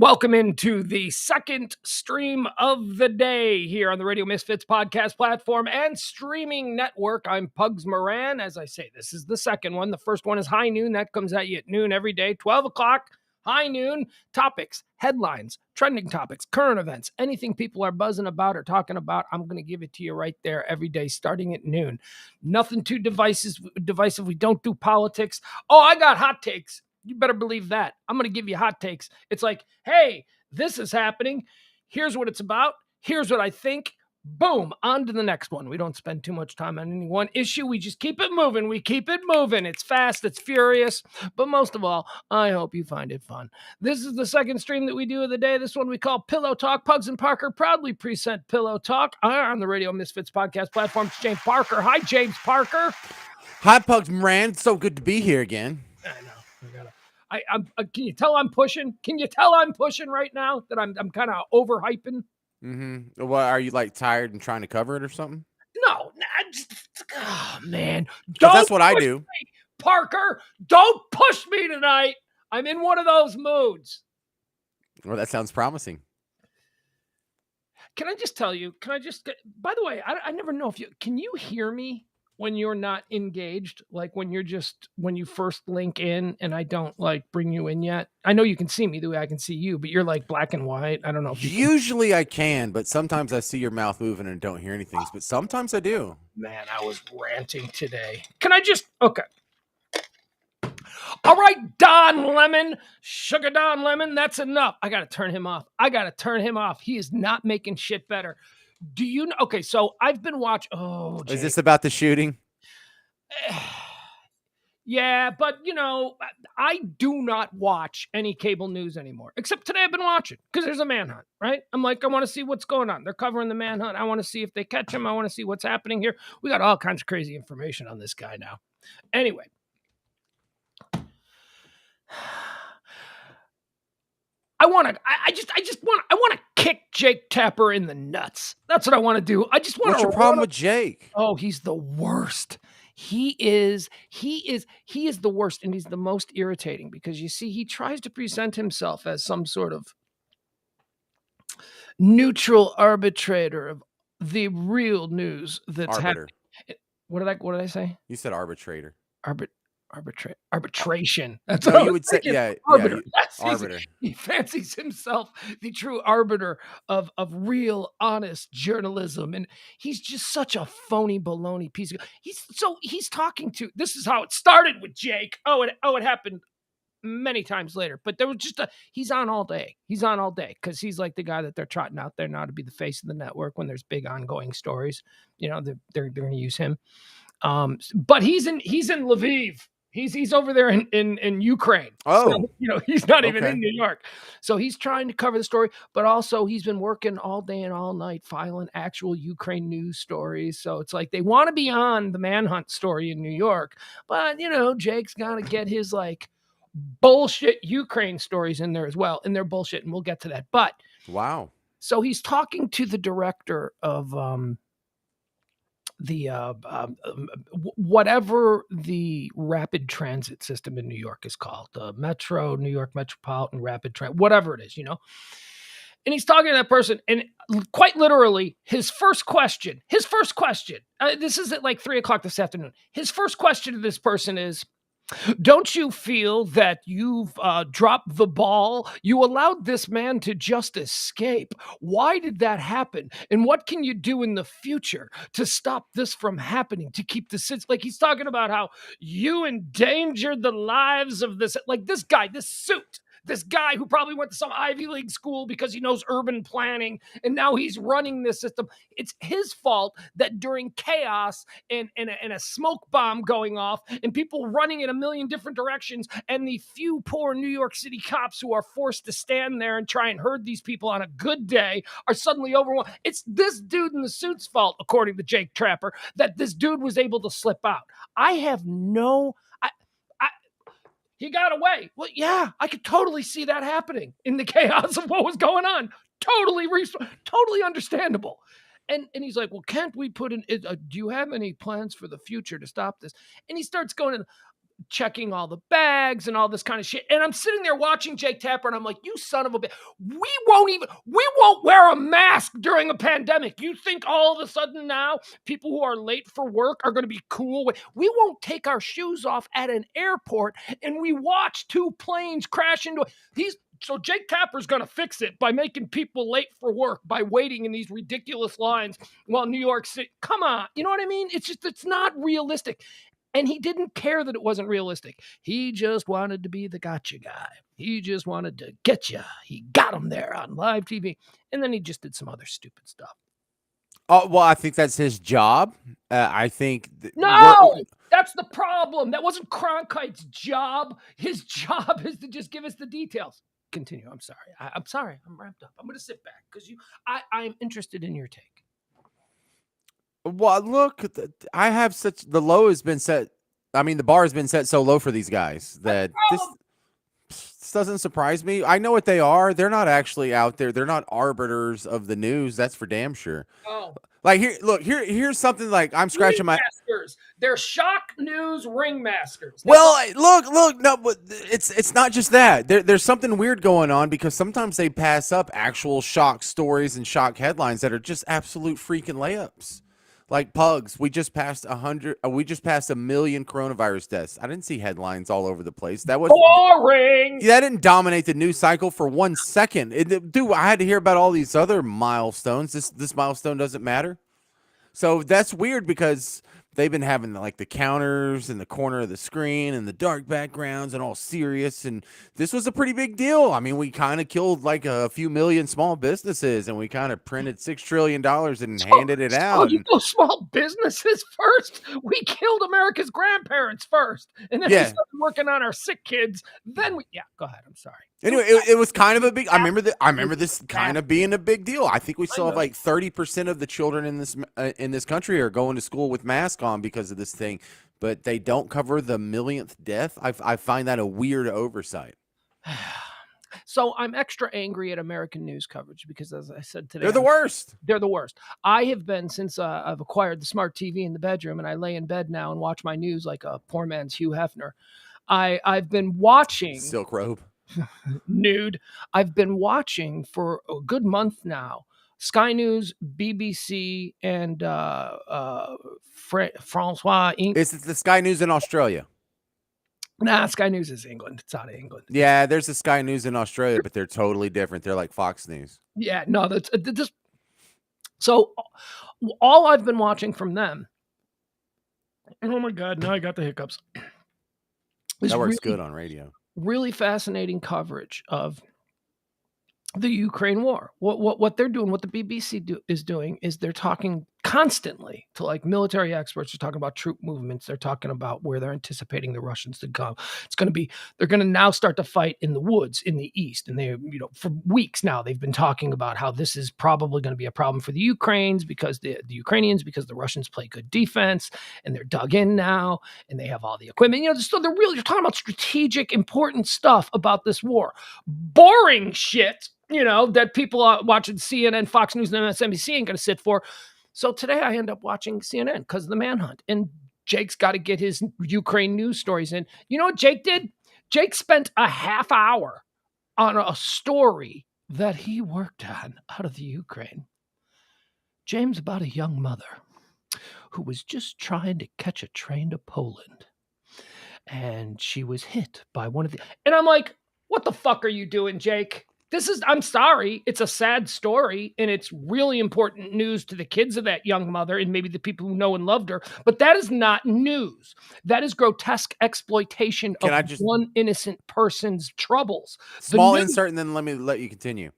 Welcome into the second stream of the day here on the Radio Misfits podcast platform and streaming network. I'm Pugs Moran. As I say, this is the second one. The first one is High Noon. That comes at you at noon every day, 12 o'clock, high noon. Topics, headlines, trending topics, current events, anything people are buzzing about or talking about, I'm going to give it to you right there every day starting at noon. Nothing too divisive. We don't do politics. Oh, I got hot takes. You better believe that. I'm going to give you hot takes. It's like, hey, this is happening. Here's what it's about. Here's what I think. Boom, on to the next one. We don't spend too much time on any one issue. We just keep it moving. We keep it moving. It's fast. It's furious. But most of all, I hope you find it fun. This is the second stream that we do of the day. This one we call Pillow Talk. Pugs and Parker proudly present Pillow Talk on the Radio Misfits podcast platform. It's James Parker. Hi, James Parker. Hi, Pugs Moran. It's so good to be here again. I know. Can you tell I'm pushing? Can you tell I'm pushing right now that I'm kind of overhyping? Mm-hmm. Well, are you like tired and trying to cover it or something? No, oh man, that's what I do. Me, Parker, don't push me tonight. I'm in one of those moods. Well, that sounds promising. Can I just tell you? By the way, I never know if can you hear me when you're not engaged, like when you first link in and I don't like bring you in yet. I know you can see me the way I can see you, but you're like black and white. I don't know if usually I can, but sometimes I see your mouth moving and don't hear anything, but sometimes I do. Man, I was ranting today. Okay. All right, Don Lemon, Sugar Don Lemon, that's enough. I got to turn him off. He is not making shit better. Do you know? Okay, so I've been watching. Oh, Jake. Is this about the shooting? Yeah, but I do not watch any cable news anymore. Except today I've been watching because there's a manhunt, right? I'm like, I want to see what's going on. They're covering the manhunt. I want to see if they catch him. I want to see what's happening here. We got all kinds of crazy information on this guy now. Anyway. I want to kick Jake Tapper in the nuts. That's what I want to do. I just want to. What's your problem with Jake? Oh, he's the worst. He is the worst, and he's the most irritating because you see, he tries to present himself as some sort of neutral arbitrator of the real news that's happening. What did I say? You said arbitrator. Arbitration. That's what you would say. Yeah, arbiter. Arbiter. He fancies himself the true arbiter of real, honest journalism, and he's just such a phony baloney piece of. He's talking to. This is how it started with Jake. It happened many times later, but there was just he's on all day. He's on all day because he's like the guy that they're trotting out there now to be the face of the network when there's big ongoing stories. They're going to use him. But he's in Lviv. He's over there in Ukraine. Oh, so, he's not even in New York. So he's trying to cover the story, but also he's been working all day and all night filing actual Ukraine news stories. So it's like they want to be on the manhunt story in New York, but Jake's got to get his like bullshit Ukraine stories in there as well. And they're bullshit, and we'll get to that. But wow. So he's talking to the director of whatever the rapid transit system in New York is called, the New York Metropolitan Rapid Transit, whatever it is, And he's talking to that person, and quite literally, his first question, this is at like 3:00 this afternoon. His first question to this person is, don't you feel that you've dropped the ball? You allowed this man to just escape. Why did that happen? And what can you do in the future to stop this from happening, to keep the city? Like, he's talking about how you endangered the lives of this guy, this suit. This guy who probably went to some Ivy League school because he knows urban planning, and now he's running this system. It's his fault that during chaos and a smoke bomb going off and people running in a million different directions, and the few poor New York City cops who are forced to stand there and try and herd these people on a good day are suddenly overwhelmed. It's this dude in the suit's fault, according to Jake Tapper, that this dude was able to slip out. He got away. Well, yeah, I could totally see that happening in the chaos of what was going on. Totally understandable. And he's like, well, can't we put in, do you have any plans for the future to stop this? And he starts going in, checking all the bags and all this kind of shit. And I'm sitting there watching Jake Tapper, and I'm like, you son of a bitch. We won't wear a mask during a pandemic. You think all of a sudden now people who are late for work are going to be cool? We won't take our shoes off at an airport, and we watch two planes crash into so Jake Tapper's going to fix it by making people late for work by waiting in these ridiculous lines while New York City. Come on. You know what I mean? It's not realistic. And he didn't care that it wasn't realistic. He just wanted to be the gotcha guy. He just wanted to get you. He got him there on live TV. And then he just did some other stupid stuff. Oh, well, I think that's his job. I think. No, that's the problem. That wasn't Cronkite's job. His job is to just give us the details. Continue. I'm sorry. I'm sorry. I'm wrapped up. I'm going to sit back because I'm interested in your take. Well, look, I have the low has been set. I mean, the bar has been set so low for these guys that this doesn't surprise me. I know what they are. They're not actually out there. They're not arbiters of the news. That's for damn sure. Oh. Like here's something like I'm scratching my. They're shock news ringmasters. Well, look, no, but it's not just that. There's something weird going on because sometimes they pass up actual shock stories and shock headlines that are just absolute freaking layups. Like Pugs, we just passed 100. We just passed 1 million coronavirus deaths. I didn't see headlines all over the place. That was boring. That didn't dominate the news cycle for 1 second. Dude, I had to hear about all these other milestones. This milestone doesn't matter. So that's weird because they've been having like the counters in the corner of the screen and the dark backgrounds and all serious. And this was a pretty big deal. I mean, we kind of killed like a few million small businesses and we kind of printed $6 trillion and handed it out. You go small businesses first. We killed America's grandparents first. And then we started working on our sick kids. Then go ahead. I'm sorry. Anyway, it was kind of a big. I remember this kind of being a big deal. I think we still have like 30% of the children in this country are going to school with masks on because of this thing, but they don't cover the millionth death. I find that a weird oversight. So I'm extra angry at American news coverage because, as I said today, they're the worst. They're the worst. I have been since I've acquired the smart TV in the bedroom, and I lay in bed now and watch my news like a poor man's Hugh Hefner. I've been watching Silk Robe. Nude. I've been watching for a good month now. Sky News, BBC, and Francois. Is it the Sky News in Australia? Nah, Sky News is England. It's out of England. Yeah, there's a Sky News in Australia, but they're totally different. They're like Fox News. Yeah, no, that's this. So all I've been watching from them. Oh my God! Now I got the hiccups. That works good on radio. Really fascinating coverage of the Ukraine war. What they're doing, what the BBC is doing, is they're talking constantly to like military experts. They're talking about troop movements. They're talking about where they're anticipating the Russians to come. They're going to now start to fight in the woods in the east. And they, for weeks now, they've been talking about how this is probably going to be a problem for the Ukrainians because the Russians play good defense and they're dug in now and they have all the equipment. So they're talking about strategic, important stuff about this war. Boring shit, that people watching CNN, Fox News, and MSNBC ain't going to sit for. So today I end up watching CNN because of the manhunt. And Jake's got to get his Ukraine news stories in. You know what Jake did? Jake spent a half hour on a story that he worked on out of the Ukraine. James, about a young mother who was just trying to catch a train to Poland. And she was hit by one of the... And I'm like, what the fuck are you doing, Jake? I'm sorry, it's a sad story, and it's really important news to the kids of that young mother and maybe the people who know and loved her, but that is not news. That is grotesque exploitation of one innocent person's troubles. Small insert, and then let me let you continue.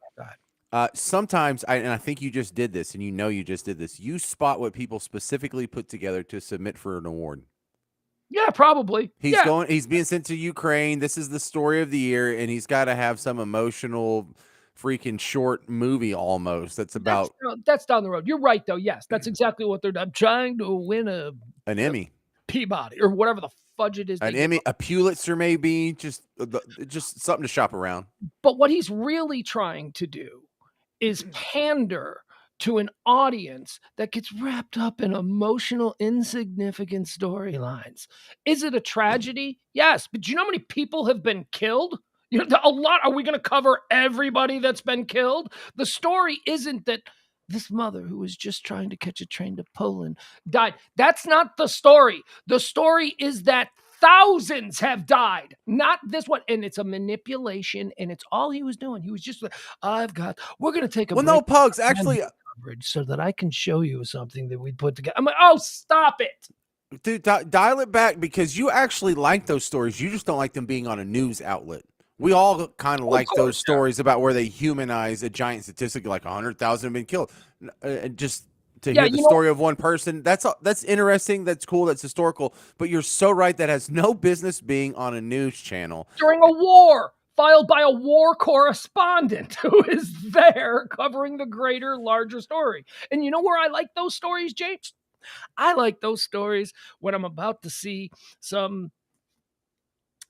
Sometimes, I think you just did this, and you just did this, you spot what people specifically put together to submit for an award. Yeah, probably. He's being sent to Ukraine. This is the story of the year, and he's got to have some emotional freaking short movie almost. That's down the road. You're right, though. Yes, that's exactly what they're doing. I'm trying to win an Emmy, Peabody, or whatever the fudge it is. An Emmy, a Pulitzer, maybe just something to shop around. But what he's really trying to do is pander to an audience that gets wrapped up in emotional, insignificant storylines. Is it a tragedy? Yes. But do you know how many people have been killed? You know, a lot. Are we going to cover everybody that's been killed? The story isn't that this mother who was just trying to catch a train to Poland died. That's not the story. The story is that thousands have died, not this one. And it's a manipulation, and it's all he was doing. He was just like, we're going to take a Well, break no, Pugs, actually, coverage so that I can show you something that we put together. I'm like, oh, stop it. dude, dial it back because you actually like those stories. You just don't like them being on a news outlet. We all kind of like those stories about where they humanize a giant statistic like 100,000 have been killed. And just to hear the story of one person, that's interesting, that's cool, that's historical, but you're so right, that has no business being on a news channel. During a war filed by a war correspondent who is there covering the greater, larger story. And you know where I like those stories, James? I like those stories when I'm about to see some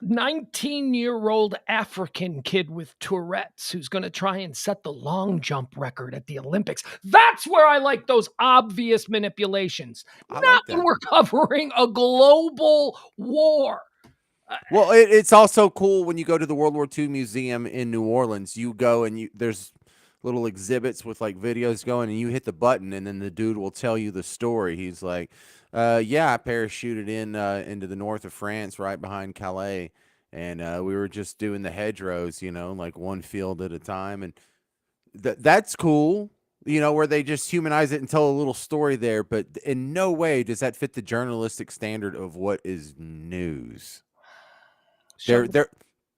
19-year-old African kid with Tourette's who's going to try and set the long jump record at the Olympics. That's where I like those obvious manipulations. Not when we're covering a global war. Well, it's also cool when you go to the World War II Museum in New Orleans. You go and there's little exhibits with like videos going, and you hit the button, and then the dude will tell you the story. He's like, "Yeah, I parachuted into the north of France, right behind Calais, and we were just doing the hedgerows, like one field at a time, and that's cool." Where they just humanize it and tell a little story there, but in no way does that fit the journalistic standard of what is news.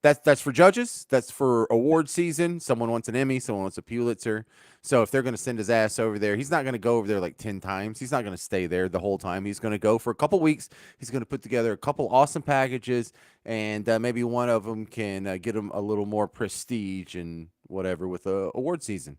That's for judges. That's for award season. Someone wants an Emmy. Someone wants a Pulitzer. So if they're going to send his ass over there, he's not going to go over there like 10 times. He's not going to stay there the whole time. He's going to go for a couple weeks. He's going to put together a couple awesome packages, and maybe one of them can get him a little more prestige and whatever with award season.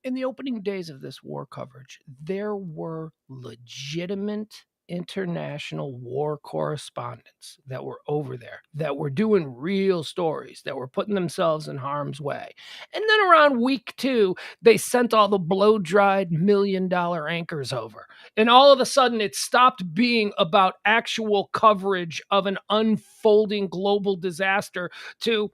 In the opening days of this war coverage, there were legitimate international war correspondents that were over there, that were doing real stories, that were putting themselves in harm's way. And then around week 2, they sent all the blow-dried $1 million anchors over. And all of a sudden, it stopped being about actual coverage of an unfolding global disaster to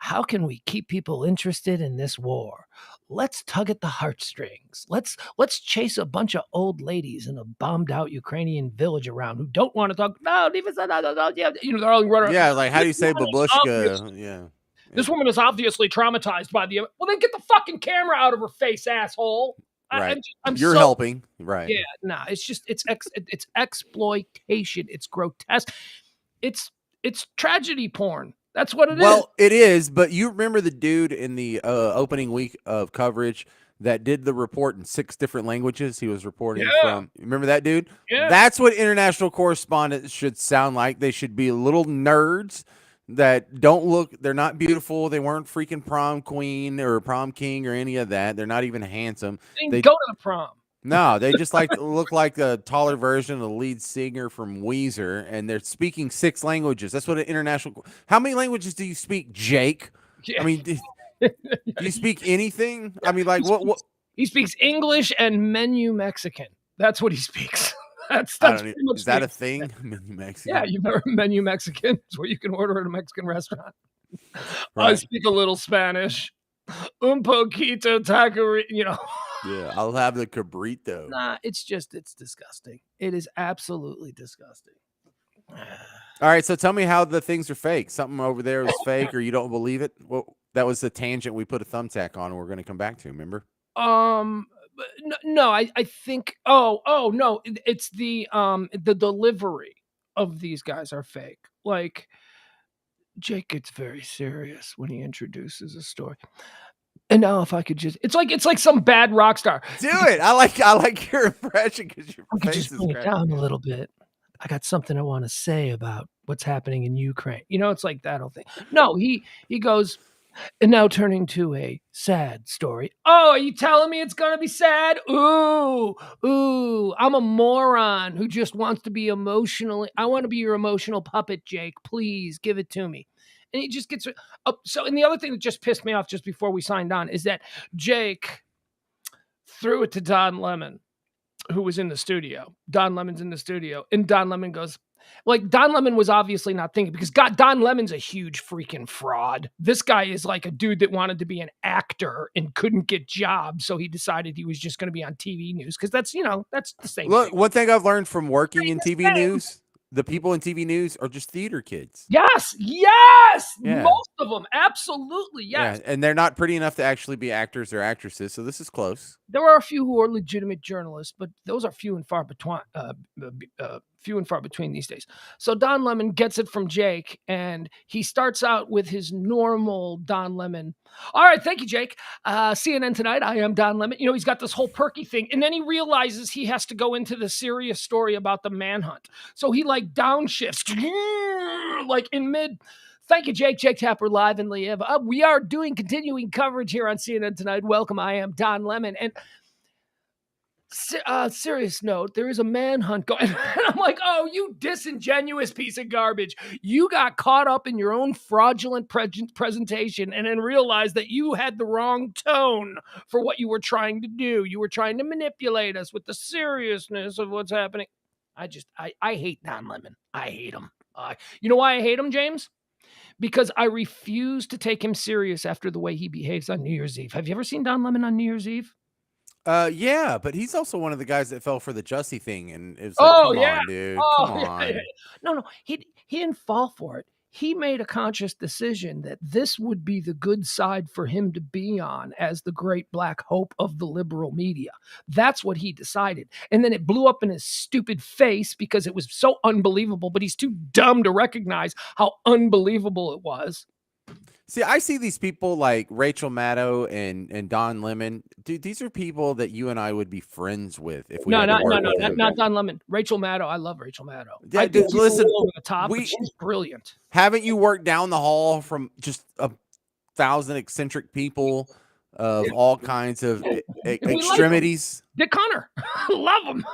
how can we keep people interested in this war? Let's tug at the heartstrings. Let's chase a bunch of old ladies in a bombed out Ukrainian village around who don't want to talk. No, they're all running. Yeah, like how do you say babushka? Yeah. This woman is obviously traumatized by the. Well, then get the fucking camera out of her face, asshole. Right. You're helping. Right. Yeah. No, it's just it's exploitation. It's grotesque. It's tragedy porn. That's what it is. Well, it is, but you remember the dude in the opening week of coverage that did the report in 6 different languages? He was reporting from. Remember that dude? Yeah. That's what international correspondents should sound like. They should be little nerds that don't look. They're not beautiful. They weren't freaking prom queen or prom king or any of that. They're not even handsome. They go to the prom. No, they just look like a taller version of the lead singer from Weezer, and they're speaking 6 languages. That's what an international. How many languages do you speak, Jake? Yeah. I mean, do you speak anything? I mean, like what? He speaks English and menu Mexican. That's what he speaks. That's is that a thing? Menu Mexican. Yeah, you've never menu Mexican. It's what you can order at a Mexican restaurant. Right. I speak a little Spanish. Un poquito taqueria, Yeah, I'll have the cabrito. Nah, it's disgusting. It is absolutely disgusting. All right, so tell me how the things are fake. Something over there is fake, or you don't believe it. Well, that was the tangent we put a thumbtack on, and we're going to come back to. Remember? No, I think. Oh, no, it's the delivery of these guys are fake. Like, Jake gets very serious when he introduces a story. And now if I could just, it's like some bad rock star. Do it. I like your impression because your face is bring it down a little bit. I got something I want to say about what's happening in Ukraine. It's like that whole thing. No, he goes, and now turning to a sad story. Oh, are you telling me it's going to be sad? Ooh, I'm a moron who just wants to be emotionally. I want to be your emotional puppet, Jake. Please give it to me. And he just gets up. So, and the other thing that just pissed me off just before we signed on is that Jake threw it to Don Lemon, who was in the studio. Don Lemon's in the studio, and Don Lemon goes, like, Don Lemon was obviously not thinking, because Don Lemon's a huge freaking fraud. This guy is like a dude that wanted to be an actor and couldn't get jobs, so he decided he was just going to be on TV news, because that's, that's the same Look, thing. one thing I've learned from working in The TV same. news, the people in TV news are just theater kids. Yes, Yeah. most of them, absolutely, yes. Yeah, and they're not pretty enough to actually be actors or actresses, so this is close. There are a few who are legitimate journalists, but those are few and far between. Few and far between these days. So Don Lemon gets it from Jake, and he starts out with his normal Don Lemon. All right, thank you, Jake. CNN Tonight. I am Don Lemon. He's got this whole perky thing, and then he realizes he has to go into the serious story about the manhunt. So he like downshifts, like in mid. Thank you, Jake. Jake Tapper live and live. We are doing continuing coverage here on CNN Tonight. Welcome. I am Don Lemon. And serious note, there is a manhunt going. And I'm like, oh, you disingenuous piece of garbage. You got caught up in your own fraudulent presentation and then realized that you had the wrong tone for what you were trying to do. You were trying to manipulate us with the seriousness of what's happening. I hate Don Lemon. I hate him. You know why I hate him, James? Because I refuse to take him serious after the way he behaves on New Year's Eve. Have you ever seen Don Lemon on New Year's Eve? Yeah, but he's also one of the guys that fell for the Jussie thing, and it was like, come on, dude, come on. Yeah. No, he didn't fall for it. He made a conscious decision that this would be the good side for him to be on as the great black hope of the liberal media. That's what he decided. And then it blew up in his stupid face because it was so unbelievable, but he's too dumb to recognize how unbelievable it was. See, I see these people like Rachel Maddow and Don Lemon. Dude, these are people that you and I would be friends with if we had to work with them. Not Don Lemon. Rachel Maddow. I love Rachel Maddow. Yeah, I think she's listen, a little over the top, but she's brilliant. Haven't you worked down the hall from just 1,000 eccentric people of all kinds of extremities? Dick Connor. Love him.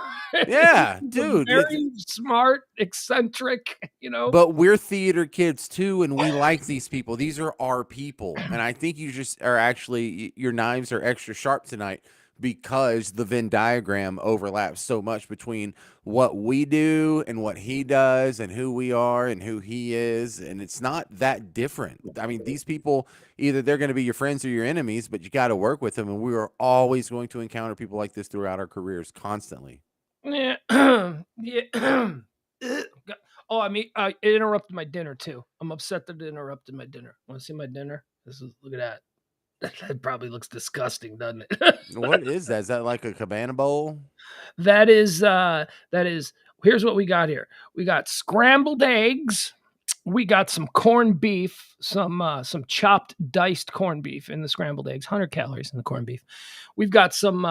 Yeah, dude. Very smart, eccentric, But we're theater kids too, and we like these people. These are our people. And I think you just are actually, your knives are extra sharp tonight because the Venn diagram overlaps so much between what we do and what he does and who we are and who he is. And it's not that different. I mean, these people, either they're going to be your friends or your enemies, but you got to work with them. And we are always going to encounter people like this throughout our careers constantly. Yeah. Yeah. Oh, I mean, it interrupted my dinner too. I'm upset that it interrupted my dinner. Want to see my dinner? Look at that. That probably looks disgusting, doesn't it? What is that? Is that like a cabana bowl? That is, here's what we got here. We got scrambled eggs. We got some corned beef, some chopped, diced corned beef in the scrambled eggs, 100 calories in the corned beef. We've got some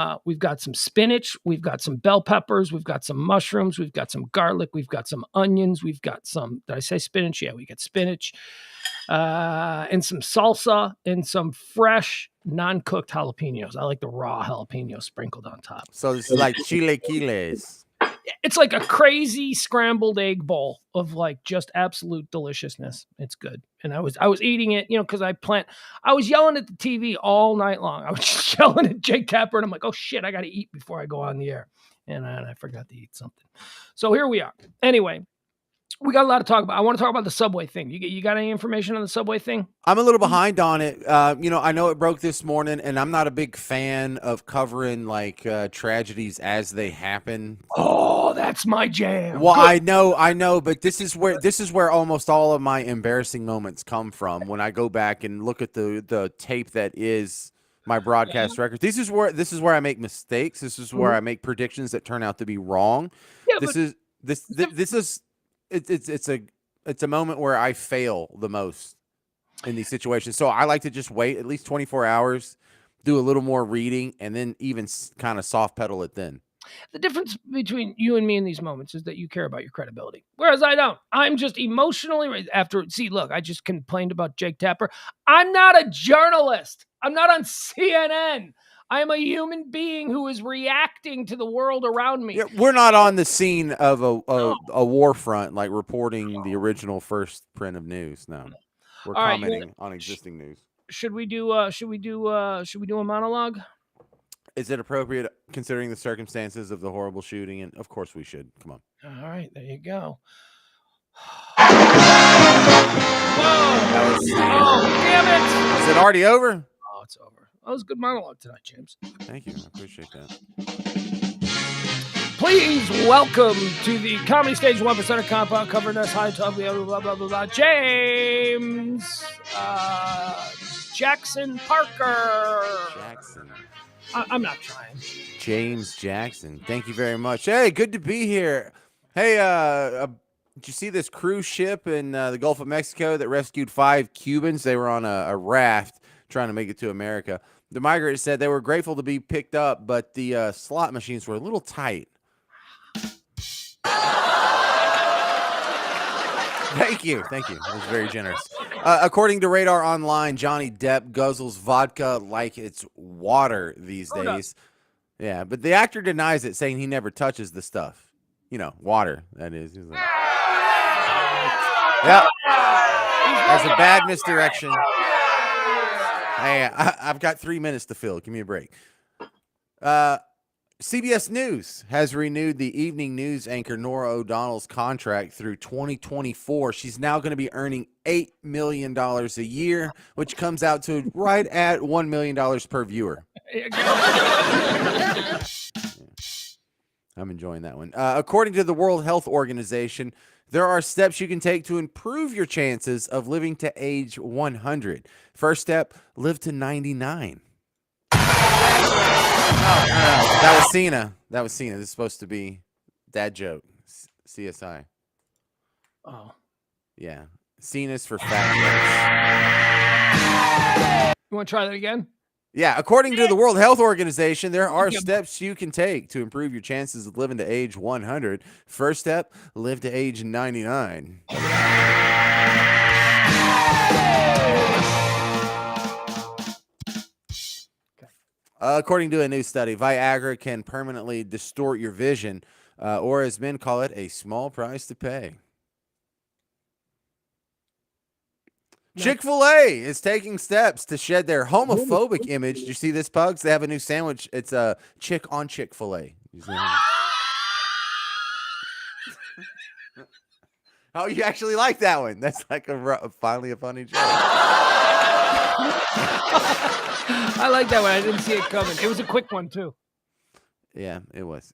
spinach. We've got some bell peppers. We've got some mushrooms. We've got some garlic. We've got some onions. We've got some, did I say spinach? Yeah, we got spinach. And some salsa and some fresh, non-cooked jalapenos. I like the raw jalapeno sprinkled on top. So this is like chilaquiles. It's like a crazy scrambled egg bowl of like just absolute deliciousness. It's good. And I was eating it, because I was yelling at the TV all night long. I was just yelling at Jake Tapper, and I'm like, oh shit, I got to eat before I go on the air. And I forgot to eat something. So here we are. Anyway, we got a lot to talk about. I want to talk about the Subway thing. You got any information on the Subway thing? I'm a little behind on it. I know it broke this morning, and I'm not a big fan of covering like tragedies as they happen. Oh, that's my jam. Well, good. I know, but this is where almost all of my embarrassing moments come from when I go back and look at the tape that is my broadcast record. This is where I make mistakes. This is where I make predictions that turn out to be wrong. Yeah, It's a moment where I fail the most in these situations. So I like to just wait at least 24 hours, do a little more reading, and then even kind of soft pedal it then. The difference between you and me in these moments is that you care about your credibility, whereas I don't. I'm just emotionally look, I just complained about Jake Tapper. I'm not a journalist. I'm not on CNN. I am a human being who is reacting to the world around me. Yeah, we're not on the scene of a war front, like reporting the original first print of news. No, we're commenting on existing news. Should we do a monologue? Is it appropriate considering the circumstances of the horrible shooting? And of course we should. Come on. All right, there you go. That was, Oh, damn it! is it already over? Oh, it's over. That was a good monologue tonight, James. Thank you. I appreciate that. Please welcome to the Comedy Stage 1% compound covering us high top blah blah blah blah blah. James Jackson Parker. Jackson. I'm not trying. James Jackson. Thank you very much. Hey, good to be here. Hey, did you see this cruise ship in the Gulf of Mexico that rescued 5 Cubans? They were on a raft trying to make it to America. The migrants said they were grateful to be picked up, but the slot machines were a little tight. Thank you. That was very generous. According to Radar Online, Johnny Depp guzzles vodka like it's water these days. Yeah, but the actor denies it, saying he never touches the stuff. Water, that is. He's like, yep. That's a bad misdirection. Hey, I've got 3 minutes to fill. Give me a break. CBS News has renewed the evening news anchor Norah O'Donnell's contract through 2024. She's now going to be earning $8 million a year, which comes out to right at $1 million per viewer. I'm enjoying that one. According to the World Health Organization, there are steps you can take to improve your chances of living to age 100. First step, live to 99. No. That was Cena. This is supposed to be dad joke. CSI. Oh. Yeah. Cena's for fat jokes. You want to try that again? Yeah. According to the World Health Organization, there are steps you can take to improve your chances of living to age 100. First step, live to age 99. According to a new study, Viagra can permanently distort your vision, or as men call it, a small price to pay. No. Chick-fil-A is taking steps to shed their homophobic image. Did you see this, Pugs? They have a new sandwich. It's a chick on Chick-fil-A. Oh, you actually like that one? That's like finally a funny joke. I like that one. I didn't see it coming. It was a quick one too. Yeah, it was.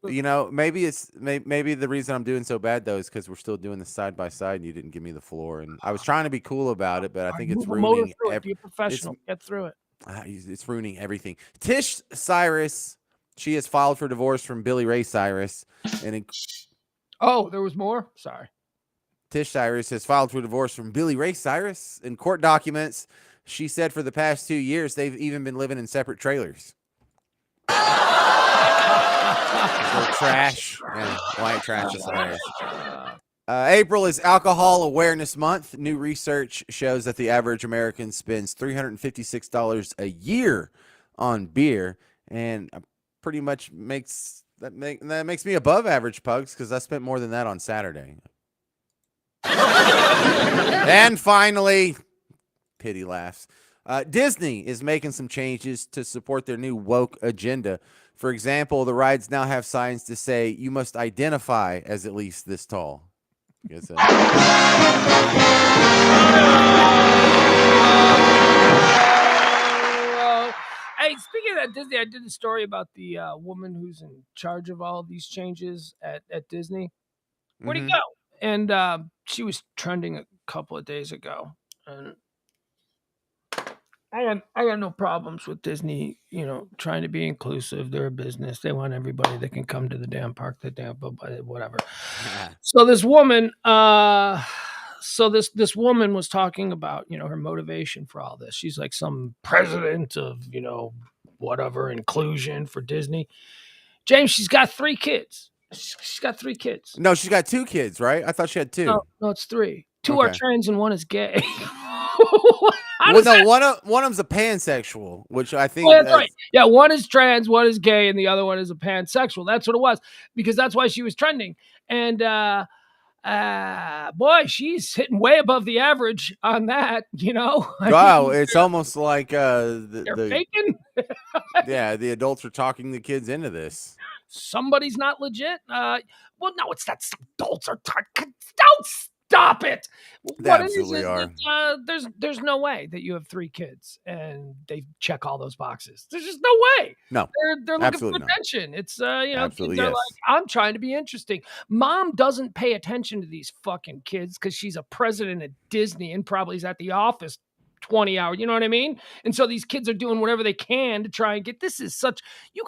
Maybe the reason I'm doing so bad though is because we're still doing this side by side, and you didn't give me the floor. And I was trying to be cool about it, but I think it's ruining. Be a professional. Get through it. It's ruining everything. Tish Cyrus, she has filed for divorce from Billy Ray Cyrus, and there was more. Sorry. Tish Cyrus has filed for divorce from Billy Ray Cyrus. In court documents, she said for the past 2 years, they've even been living in separate trailers. Trash. Yeah, white trash is hilarious. April is Alcohol Awareness Month. New research shows that the average American spends $356 a year on beer, and pretty much makes me above average, Pugs, because I spent more than that on Saturday. And finally, pity laughs. Disney is making some changes to support their new woke agenda. For example, the rides now have signs to say you must identify as at least this tall. Hey, speaking of that Disney, I did a story about the woman who's in charge of all of these changes at Disney. Where'd he go? And she was trending a couple of days ago. And I got no problems with Disney, trying to be inclusive. They're a business. They want everybody that can come to the damn park, whatever. Yeah. So this woman, this woman was talking about, her motivation for all this. She's like some president of, whatever, inclusion for Disney. James, she's got 3 kids. She's got 3 kids. No, she's got 2 kids, right? I thought she had 2. No, it's 3. 2 are trans and 1 is gay. One of them's a pansexual, which I think. That's right. Yeah, 1 is trans, 1 is gay, and the other one is a pansexual. That's what it was, because that's why she was trending. And Boy, she's hitting way above the average on that, you know? I Wow, mean, it's almost like they're faking. the adults are talking the kids into this. Somebody's not legit. Well, no, it's not. Adults are talking. Don't stop it. They What it is absolutely that are. there's no way that you have 3 kids and they check all those boxes. There's just no way. No, They're looking for absolutely not. attention. It's kids Absolutely, are like, yes. I'm trying to be interesting. Mom doesn't pay attention to these fucking kids because she's a president at Disney and probably is at the office 20 hours. You know what I mean? And so these kids are doing whatever they can to try and get. This is such you.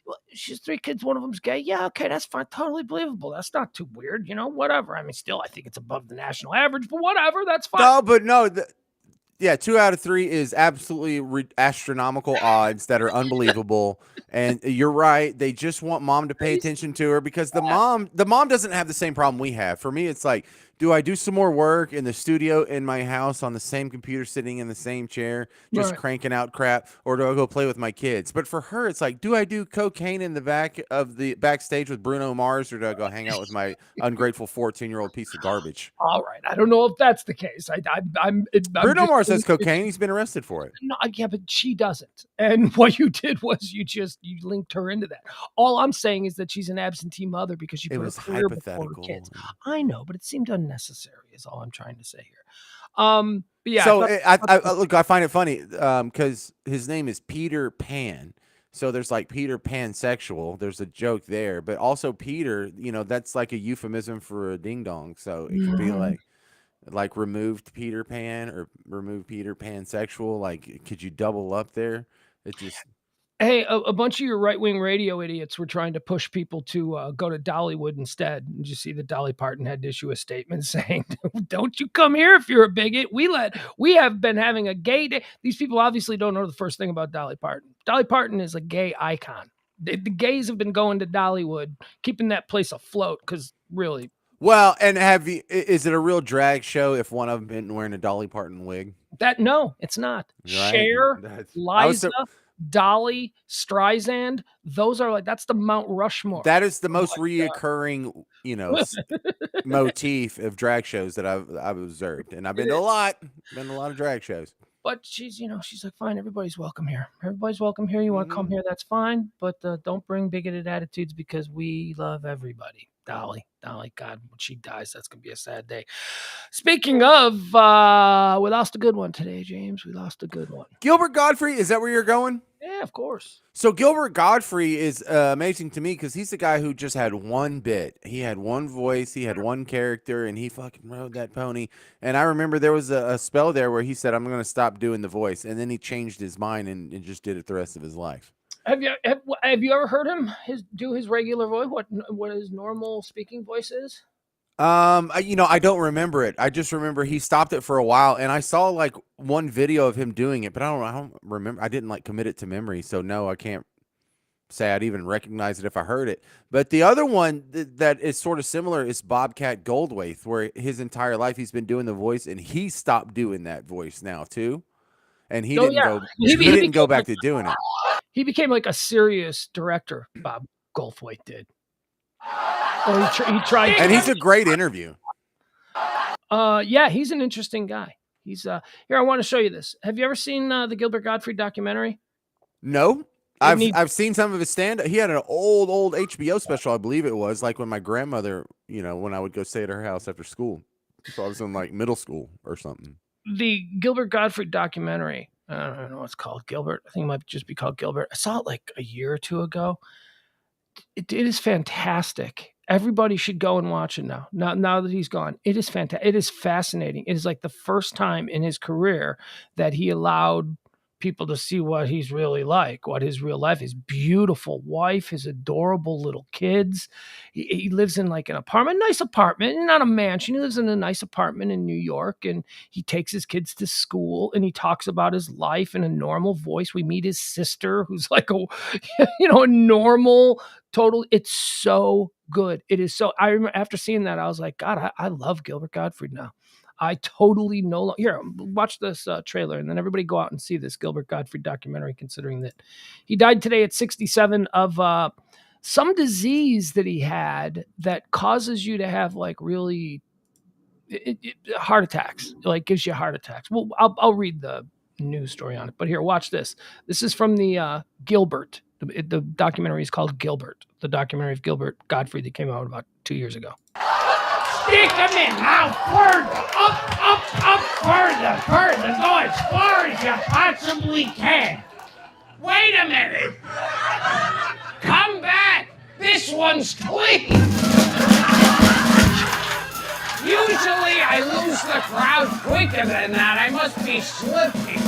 Look, she's 3 kids. One of them's gay. Yeah, okay, that's fine. Totally believable. That's not too weird. You know, whatever. I mean, still, I think it's above the national average, but whatever. That's fine. No, but no. Yeah, 2 out of 3 is absolutely astronomical odds that are unbelievable. And you're right; they just want mom to pay attention to her because the mom doesn't have the same problem we have. For me, it's like, do I do some more work in the studio in my house on the same computer, sitting in the same chair, just Right. cranking out crap, or do I go play with my kids? But for her, it's like, do I do cocaine in the backstage with Bruno Mars, or do I go hang out with my ungrateful 14-year-old piece of garbage? All right. I don't know if that's the case. I'm Bruno just Mars has cocaine. He's been arrested for it. no, yeah, but she doesn't. And what you did was you linked her into that. All I'm saying is that she's an absentee mother because she It put her was career before her hypothetical. kids. I know, but it seemed unnecessary. Is all I'm trying to say here. But yeah, So look, I find it funny because his name is Peter Pan. So there's like Peter Pansexual. There's a joke there, but also Peter. That's like a euphemism for a ding dong. So it could be like removed Peter Pan or removed Peter Pansexual. Like, could you double up there? It just Hey, a bunch of your right-wing radio idiots were trying to push people to go to Dollywood instead. Did you see that Dolly Parton had to issue a statement saying, "Don't you come here if you're a bigot. We have been having a gay day." These people obviously don't know the first thing about Dolly Parton. Dolly Parton is a gay icon. The gays have been going to Dollywood, keeping that place afloat. Because really, well, and is it a real drag show if one of them been wearing a Dolly Parton wig? no, it's not. Right? Cher, I was Liza, Dolly, Streisand, those are like that's the Mount Rushmore. That is the most reoccurring, motif of drag shows that I've observed, and I've been to a lot. Been to a lot of drag shows. But she's like, fine, everybody's welcome here. Everybody's welcome here. You want to come here, that's fine. But don't bring bigoted attitudes because we love everybody. Dolly, God, when she dies, that's going to be a sad day. Speaking of, we lost a good one today, James. We lost a good one. Gilbert Godfrey, is that where you're going? Yeah, of course. So Gilbert Godfrey is amazing to me because he's the guy who just had one bit. He had one voice, he had one character, and he fucking rode that pony. And I remember there was a spell there where he said, "I'm going to stop doing the voice," and then he changed his mind and just did it the rest of his life. Have you ever heard him do his regular voice? What his normal speaking voice is? I don't remember it. I just remember he stopped it for a while, and I saw like one video of him doing it, but I don't remember. I didn't like commit it to memory, so no, I can't say I'd even recognize it if I heard it. But the other one that is sort of similar is Bobcat Goldthwait, where his entire life he's been doing the voice, and he stopped doing that voice now too, and he didn't go back to doing it. He became like a serious director. Bob Goldthwait did. Or he tried, and he's a great interview. Yeah, he's an interesting guy. He's here. I want to show you this. Have you ever seen the Gilbert Godfrey documentary? No, I've seen some of his stand. He had an old HBO special, I believe it was, like when my grandmother, when I would go stay at her house after school. So I was in like middle school or something. The Gilbert Godfrey documentary. I don't know what it's called. Gilbert. I think it might just be called Gilbert. I saw it like a year or two ago. It is fantastic. Everybody should go and watch it now. Now that he's gone, it is fantastic. It is fascinating. It is like the first time in his career that he allowed people to see what he's really like, what his real life is. Beautiful wife, his adorable little kids. He lives in like an apartment, nice apartment, not a mansion. He lives in a nice apartment in New York, and he takes his kids to school, and he talks about his life in a normal voice. We meet his sister, who's like a normal, total. It's so good. It is so. I remember after seeing that, I was like, God, I love Gilbert Godfrey now. I totally here. Watch this trailer, and then everybody go out and see this Gilbert Godfrey documentary. Considering that he died today at 67 of some disease that he had that causes you to have like really heart attacks, like gives you heart attacks. Well, I'll read the news story on it, but here, watch this. This is from the Gilbert. The documentary is called Gilbert, the documentary of Gilbert Godfrey that came out about 2 years ago. Stick them in now, further, up, further. Go as far as you possibly can. Wait a minute. Come back. This one's clean. Usually I lose the crowd quicker than that. I must be slipping.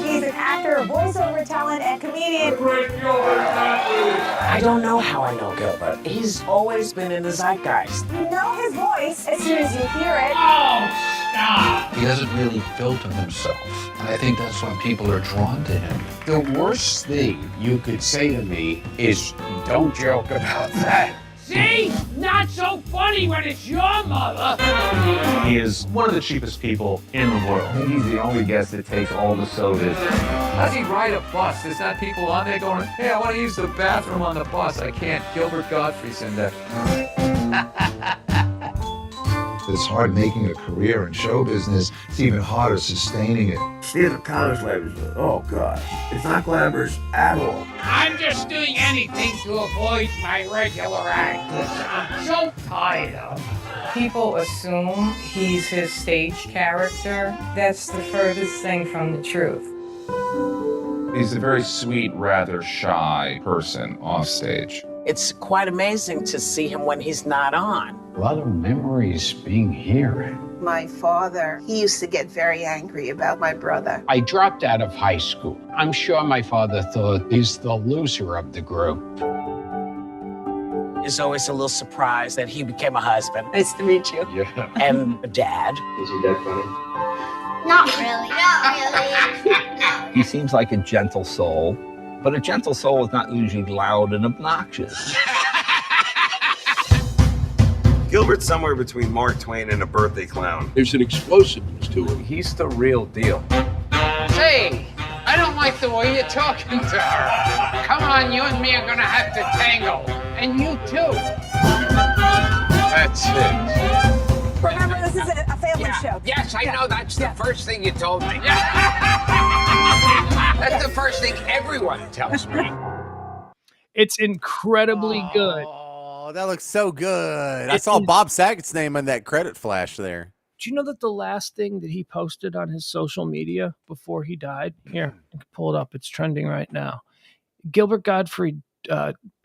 He's an actor, voiceover talent, and comedian. I don't know how I know Gilbert. He's always been in the zeitgeist. You know his voice as soon as you hear it. Oh, stop. He doesn't really filter himself. And I think that's why people are drawn to him. The worst thing you could say to me is, don't joke about that. See? Not so funny when it's your mother. He is one of the cheapest people in the world. He's the only guest that takes all the sodas. How's he ride a bus? There's not people on there going, hey, I want to use the bathroom on the bus. I can't. Gilbert Godfrey's in there. It's hard making a career in show business. It's even harder sustaining it. Seeing the college levels, oh God, it's not glamorous at all. I'm just doing anything to avoid my regular act, which I'm so tired of. People assume he's his stage character. That's the furthest thing from the truth. He's a very sweet, rather shy person off stage. It's quite amazing to see him when he's not on. A lot of memories being here. My father, he used to get very angry about my brother. I dropped out of high school. I'm sure my father thought he's the loser of the group. Is always a little surprised that he became a husband. Nice to meet you. Yeah. And a dad. Is your dad funny? Not really. He seems like a gentle soul, but a gentle soul is not usually loud and obnoxious. Gilbert's somewhere between Mark Twain and a birthday clown. There's an explosiveness to him. He's the real deal. Say, I don't like the way you're talking to her. Come on, you and me are gonna have to tangle. And you too. That's it. Remember, this is a family show. Yes, I know. That's the first thing you told me. That's the first thing everyone tells me. It's incredibly good. Oh, that looks so good. I saw Bob Saget's name on that credit flash there. Do you know that the last thing that he posted on his social media before he died? Here, I can pull it up. It's trending right now. Gilbert Godfrey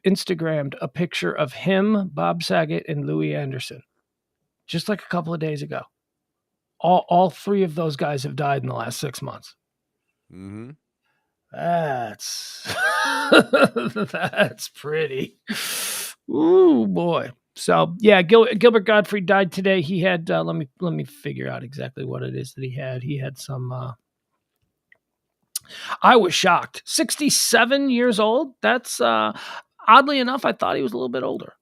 Instagrammed a picture of him, Bob Saget, and Louis Anderson just like a couple of days ago. All three of those guys have died in the last 6 months. Mm-hmm. That's that's pretty. Ooh, boy. So yeah, Gilbert Godfrey died today. He had let me figure out exactly what it is that he had. He had some. I was shocked. 67 years old. That's oddly enough. I thought he was a little bit older.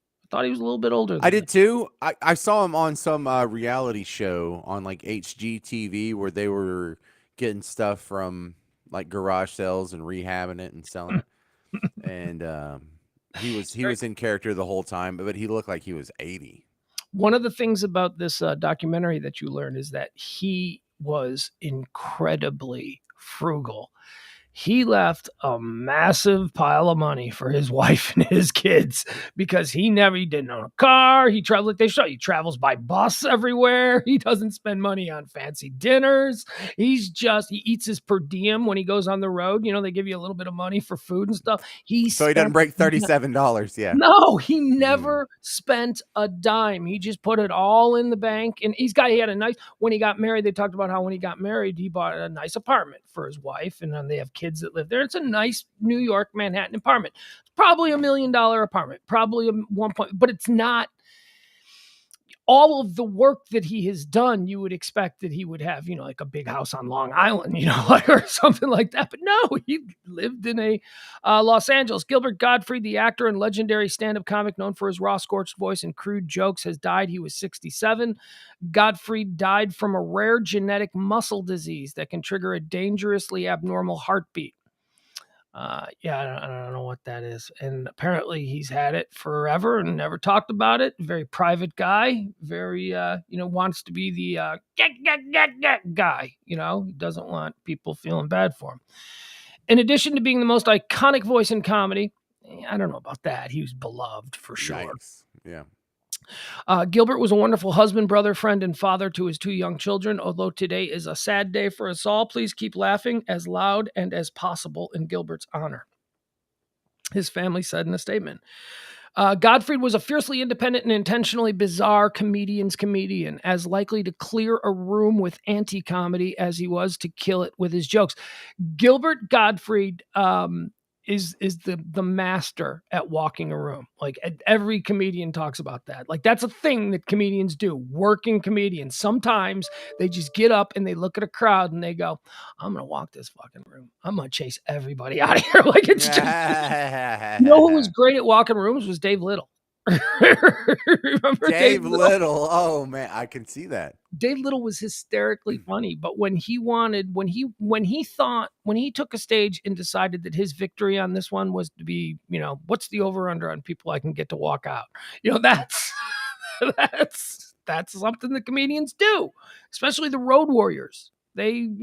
I did too. I saw him on some reality show on like HGTV where they were getting stuff from like garage sales and rehabbing it and selling it. And he was in character the whole time, but he looked like he was 80. One of the things about this documentary that you learn is that he was incredibly frugal. He left a massive pile of money for his wife and his kids because he didn't own a car. He traveled, like they show, he travels by bus everywhere. He doesn't spend money on fancy dinners. He eats his per diem when he goes on the road. You know, they give you a little bit of money for food and stuff. So he doesn't break $37. Yeah. No, he never spent a dime. He just put it all in the bank. And when he got married, they talked about how when he got married, he bought a nice apartment for his wife. And then they have kids that live there. It's a nice New York, Manhattan apartment. It's probably $1 million apartment, probably but it's not all of the work that he has done. You would expect that he would have, like a big house on Long Island, or something like that. But no, he lived in a Los Angeles. Gilbert Godfrey, the actor and legendary stand-up comic known for his raw, scorched voice and crude jokes, has died. He was 67. Godfrey died from a rare genetic muscle disease that can trigger a dangerously abnormal heartbeat. Yeah, I don't know what that is. And apparently he's had it forever and never talked about it. Very private guy. Very, wants to be the guy. He doesn't want people feeling bad for him. In addition to being the most iconic voice in comedy, I don't know about that. He was beloved for sure. Nice. Yeah. Gilbert was a wonderful husband, brother, friend, and father to his 2 young children. Although today is a sad day for us all, please keep laughing as loud and as possible in Gilbert's honor. His family said in a statement. Gottfried was a fiercely independent and intentionally bizarre comedian's comedian, as likely to clear a room with anti-comedy as he was to kill it with his jokes. Gilbert Godfrey is the master at walking a room. Like every comedian talks about that. Like that's a thing that comedians do. Working comedians. Sometimes they just get up and they look at a crowd and they go, "I'm gonna walk this fucking room. I'm gonna chase everybody out of here." Like it's just. You know who was great at walking rooms was Dave Little. Remember Dave Little? Oh man, I can see that. Dave Little was hysterically funny, but when he took a stage and decided that his victory on this one was to be, what's the over under on people I can get to walk out? That's something that comedians do, especially the road warriors. They'd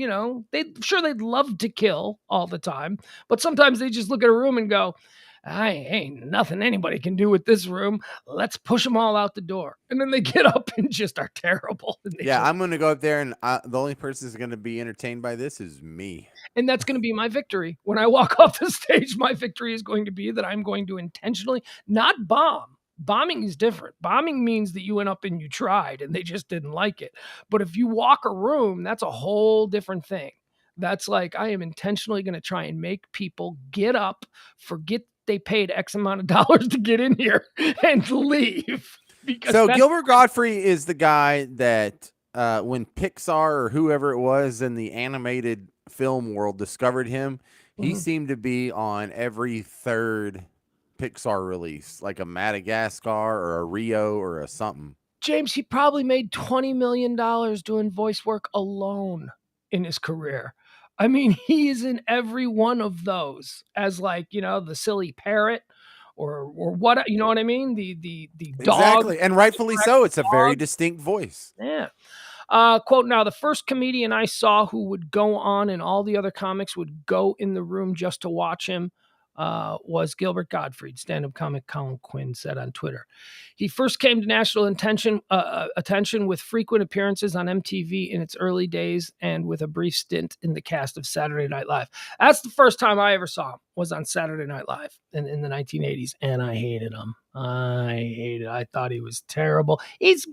love to kill all the time, but sometimes they just look at a room and go, I ain't nothing anybody can do with this room. Let's push them all out the door. And then they get up and just are terrible. I'm going to go up there and the only person who's going to be entertained by this is me. And that's going to be my victory. When I walk off the stage, my victory is going to be that I'm going to intentionally not bomb. Bombing is different. Bombing means that you went up and you tried and they just didn't like it. But if you walk a room, that's a whole different thing. That's like, I am intentionally going to try and make people get up, forget they paid X amount of dollars to get in here and leave. So Gilbert Godfrey is the guy that when Pixar or whoever it was in the animated film world discovered him, he seemed to be on every third Pixar release, like a Madagascar or a Rio or a something. James, he probably made $20 million doing voice work alone in his career. I mean, he is in every one of those as the silly parrot or what, you know what I mean? The dog. Exactly. And rightfully so. It's a very distinct voice. Yeah. Quote, now, the first comedian I saw who would go on and all the other comics would go in the room just to watch him was Gilbert Godfrey, stand-up comic Colin Quinn said on Twitter. He first came to national attention with frequent appearances on MTV in its early days and with a brief stint in the cast of Saturday Night Live. That's the first time I ever saw him, was on Saturday Night Live in the 1980s, and I hated him. I thought he was terrible.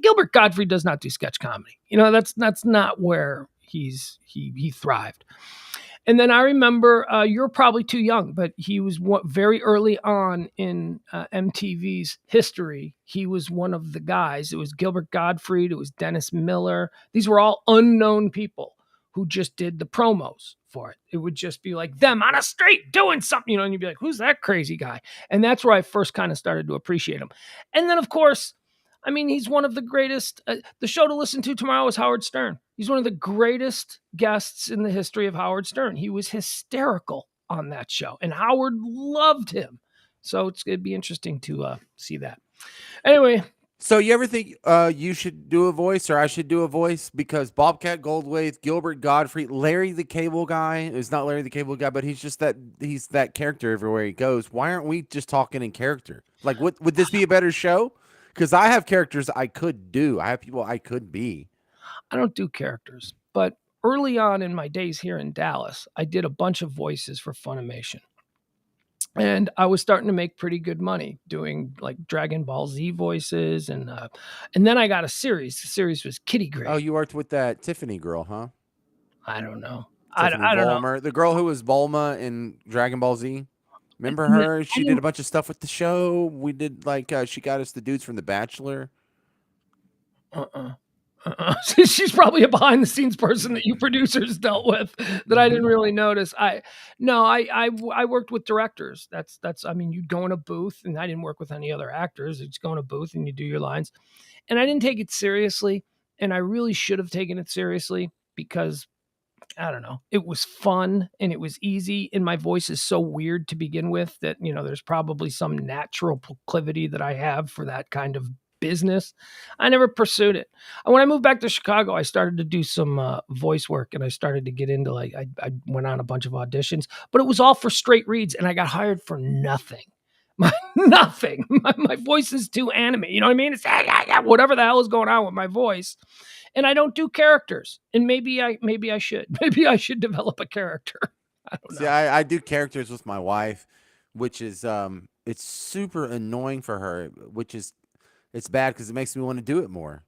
Gilbert Godfrey does not do sketch comedy. That's not where he thrived. And then I remember, you're probably too young, but he was very early on in MTV's history. He was one of the guys. It was Gilbert Gottfried. It was Dennis Miller. These were all unknown people who just did the promos for it. It would just be like them on a street doing something, and you'd be like, who's that crazy guy? And that's where I first kind of started to appreciate him. And then, of course, I mean, he's one of the greatest. The show to listen to tomorrow is Howard Stern. He's one of the greatest guests in the history of Howard Stern. He was hysterical on that show, and Howard loved him. So it's going to be interesting to see that. Anyway. So you ever think you should do a voice or I should do a voice? Because Bobcat Goldthwait, Gilbert Godfrey, Larry the Cable Guy is not Larry the Cable Guy, but he's that character everywhere he goes. Why aren't we just talking in character? Like, would this be a better show? Because I have characters I could do. I have people I could be. I don't do characters, but early on in my days here in Dallas, I did a bunch of voices for Funimation. And I was starting to make pretty good money doing like Dragon Ball Z voices. And then I got a series. The series was Kitty Grey. Oh, you worked with that Tiffany girl, huh? I don't know. I don't know. The girl who was Bulma in Dragon Ball Z. Remember her? She did a bunch of stuff with the show. We did she got us the dudes from The Bachelor. She's probably a behind the scenes person that you producers dealt with that I didn't really notice. I worked with directors. I mean, you'd go in a booth, and I didn't work with any other actors. You just go in a booth and you do your lines. And I didn't take it seriously. And I really should have taken it seriously because I don't know. It was fun and it was easy. And my voice is so weird to begin with that, there's probably some natural proclivity that I have for that kind of business. I never pursued it. And when I moved back to Chicago, I started to do some voice work and I started to get into I went on a bunch of auditions, but it was all for straight reads and I got hired for nothing. Nothing. My voice is too anime. You know what I mean? It's whatever the hell is going on with my voice. And I don't do characters. And maybe I should. Maybe I should develop a character. I don't know. See, I do characters with my wife, which is it's super annoying for her, it's bad because it makes me want to do it more.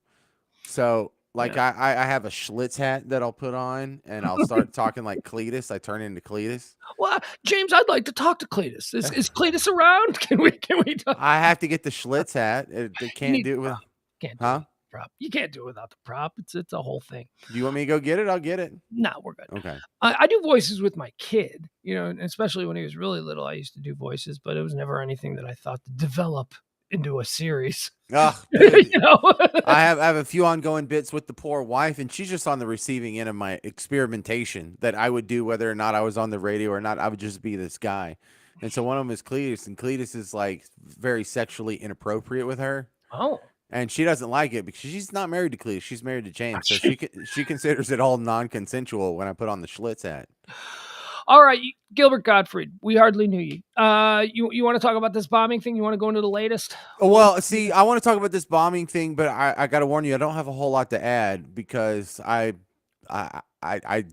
So I have a Schlitz hat that I'll put on and I'll start talking like Cletus. I turn into Cletus. Well, James, I'd like to talk to Cletus. Is Cletus around? Can we talk? I have to get the Schlitz hat. They can't do it with Prop. You can't do it without the prop. It's a whole thing. Do you want me to go get it? I'll get it. No, we're good. Okay. I do voices with my kid, and especially when he was really little, I used to do voices, but it was never anything that I thought to develop into a series. Oh, I have a few ongoing bits with the poor wife, and she's just on the receiving end of my experimentation that I would do whether or not I was on the radio or not. I would just be this guy. And so one of them is Cletus, and Cletus is like very sexually inappropriate with her. Oh. And she doesn't like it because she's not married to Cletus. She's married to James. So she considers it all non-consensual when I put on the Schlitz hat. All right, Gilbert Godfrey, we hardly knew you. You want to talk about this bombing thing? You want to go into the latest? Well, see, I want to talk about this bombing thing, but I got to warn you, I don't have a whole lot to add because I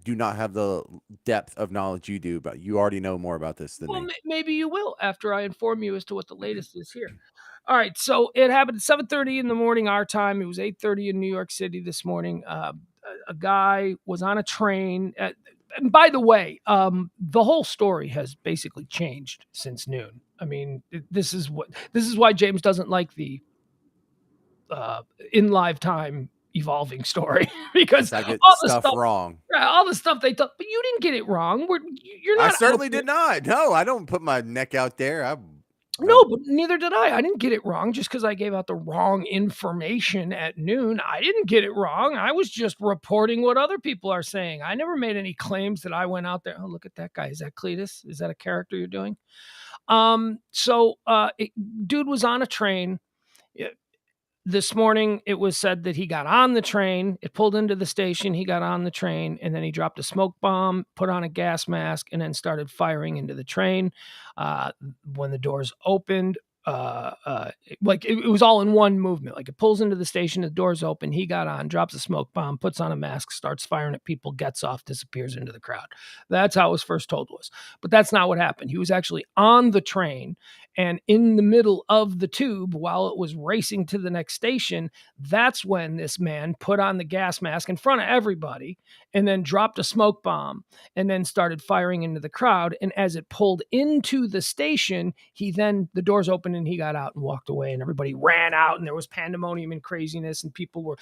do not have the depth of knowledge you do, but you already know more about this than me. Maybe you will after I inform you as to what the latest is here. All right, so it happened at 7:30 in the morning our time. It was 8:30 in New York City this morning. A guy was on a train. And by the way, the whole story has basically changed since noon. I mean, this is why James doesn't like the in live time evolving story because I get all stuff wrong. All the stuff they thought, but you didn't get it wrong. You're not. I certainly did not. No, I don't put my neck out there. No, but neither did I. I didn't get it wrong just because I gave out the wrong information at noon. I didn't get it wrong. I was just reporting what other people are saying. I never made any claims that I went out there. Oh, look at that guy. Is that Cletus? Is that a character you're doing? Dude was on a train. This morning, it was said that he got on the train. It pulled into the station. He got on the train, and then he dropped a smoke bomb, put on a gas mask, and then started firing into the train. When the doors opened, it was all in one movement. Like it pulls into the station, the doors open, he got on, drops a smoke bomb, puts on a mask, starts firing at people, gets off, disappears into the crowd. That's how it was first told was. But that's not what happened. He was actually on the train and in the middle of the tube while it was racing to the next station. That's when this man put on the gas mask in front of everybody and then dropped a smoke bomb and then started firing into the crowd. And as it pulled into the station, the doors opened and he got out and walked away and everybody ran out and there was pandemonium and craziness and people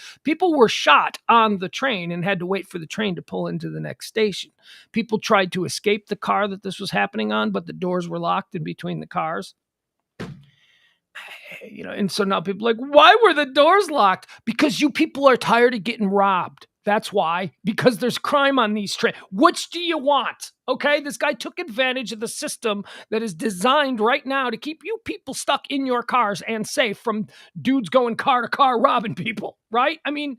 were shot on the train and had to wait for the train to pull into the next station. People tried to escape the car that this was happening on, but the doors were locked in between the cars. And so now people are like, why were the doors locked? Because you people are tired of getting robbed. That's why, because there's crime on these trains. Which do you want? Okay, this guy took advantage of the system that is designed right now to keep you people stuck in your cars and safe from dudes going car to car robbing people, right? I mean,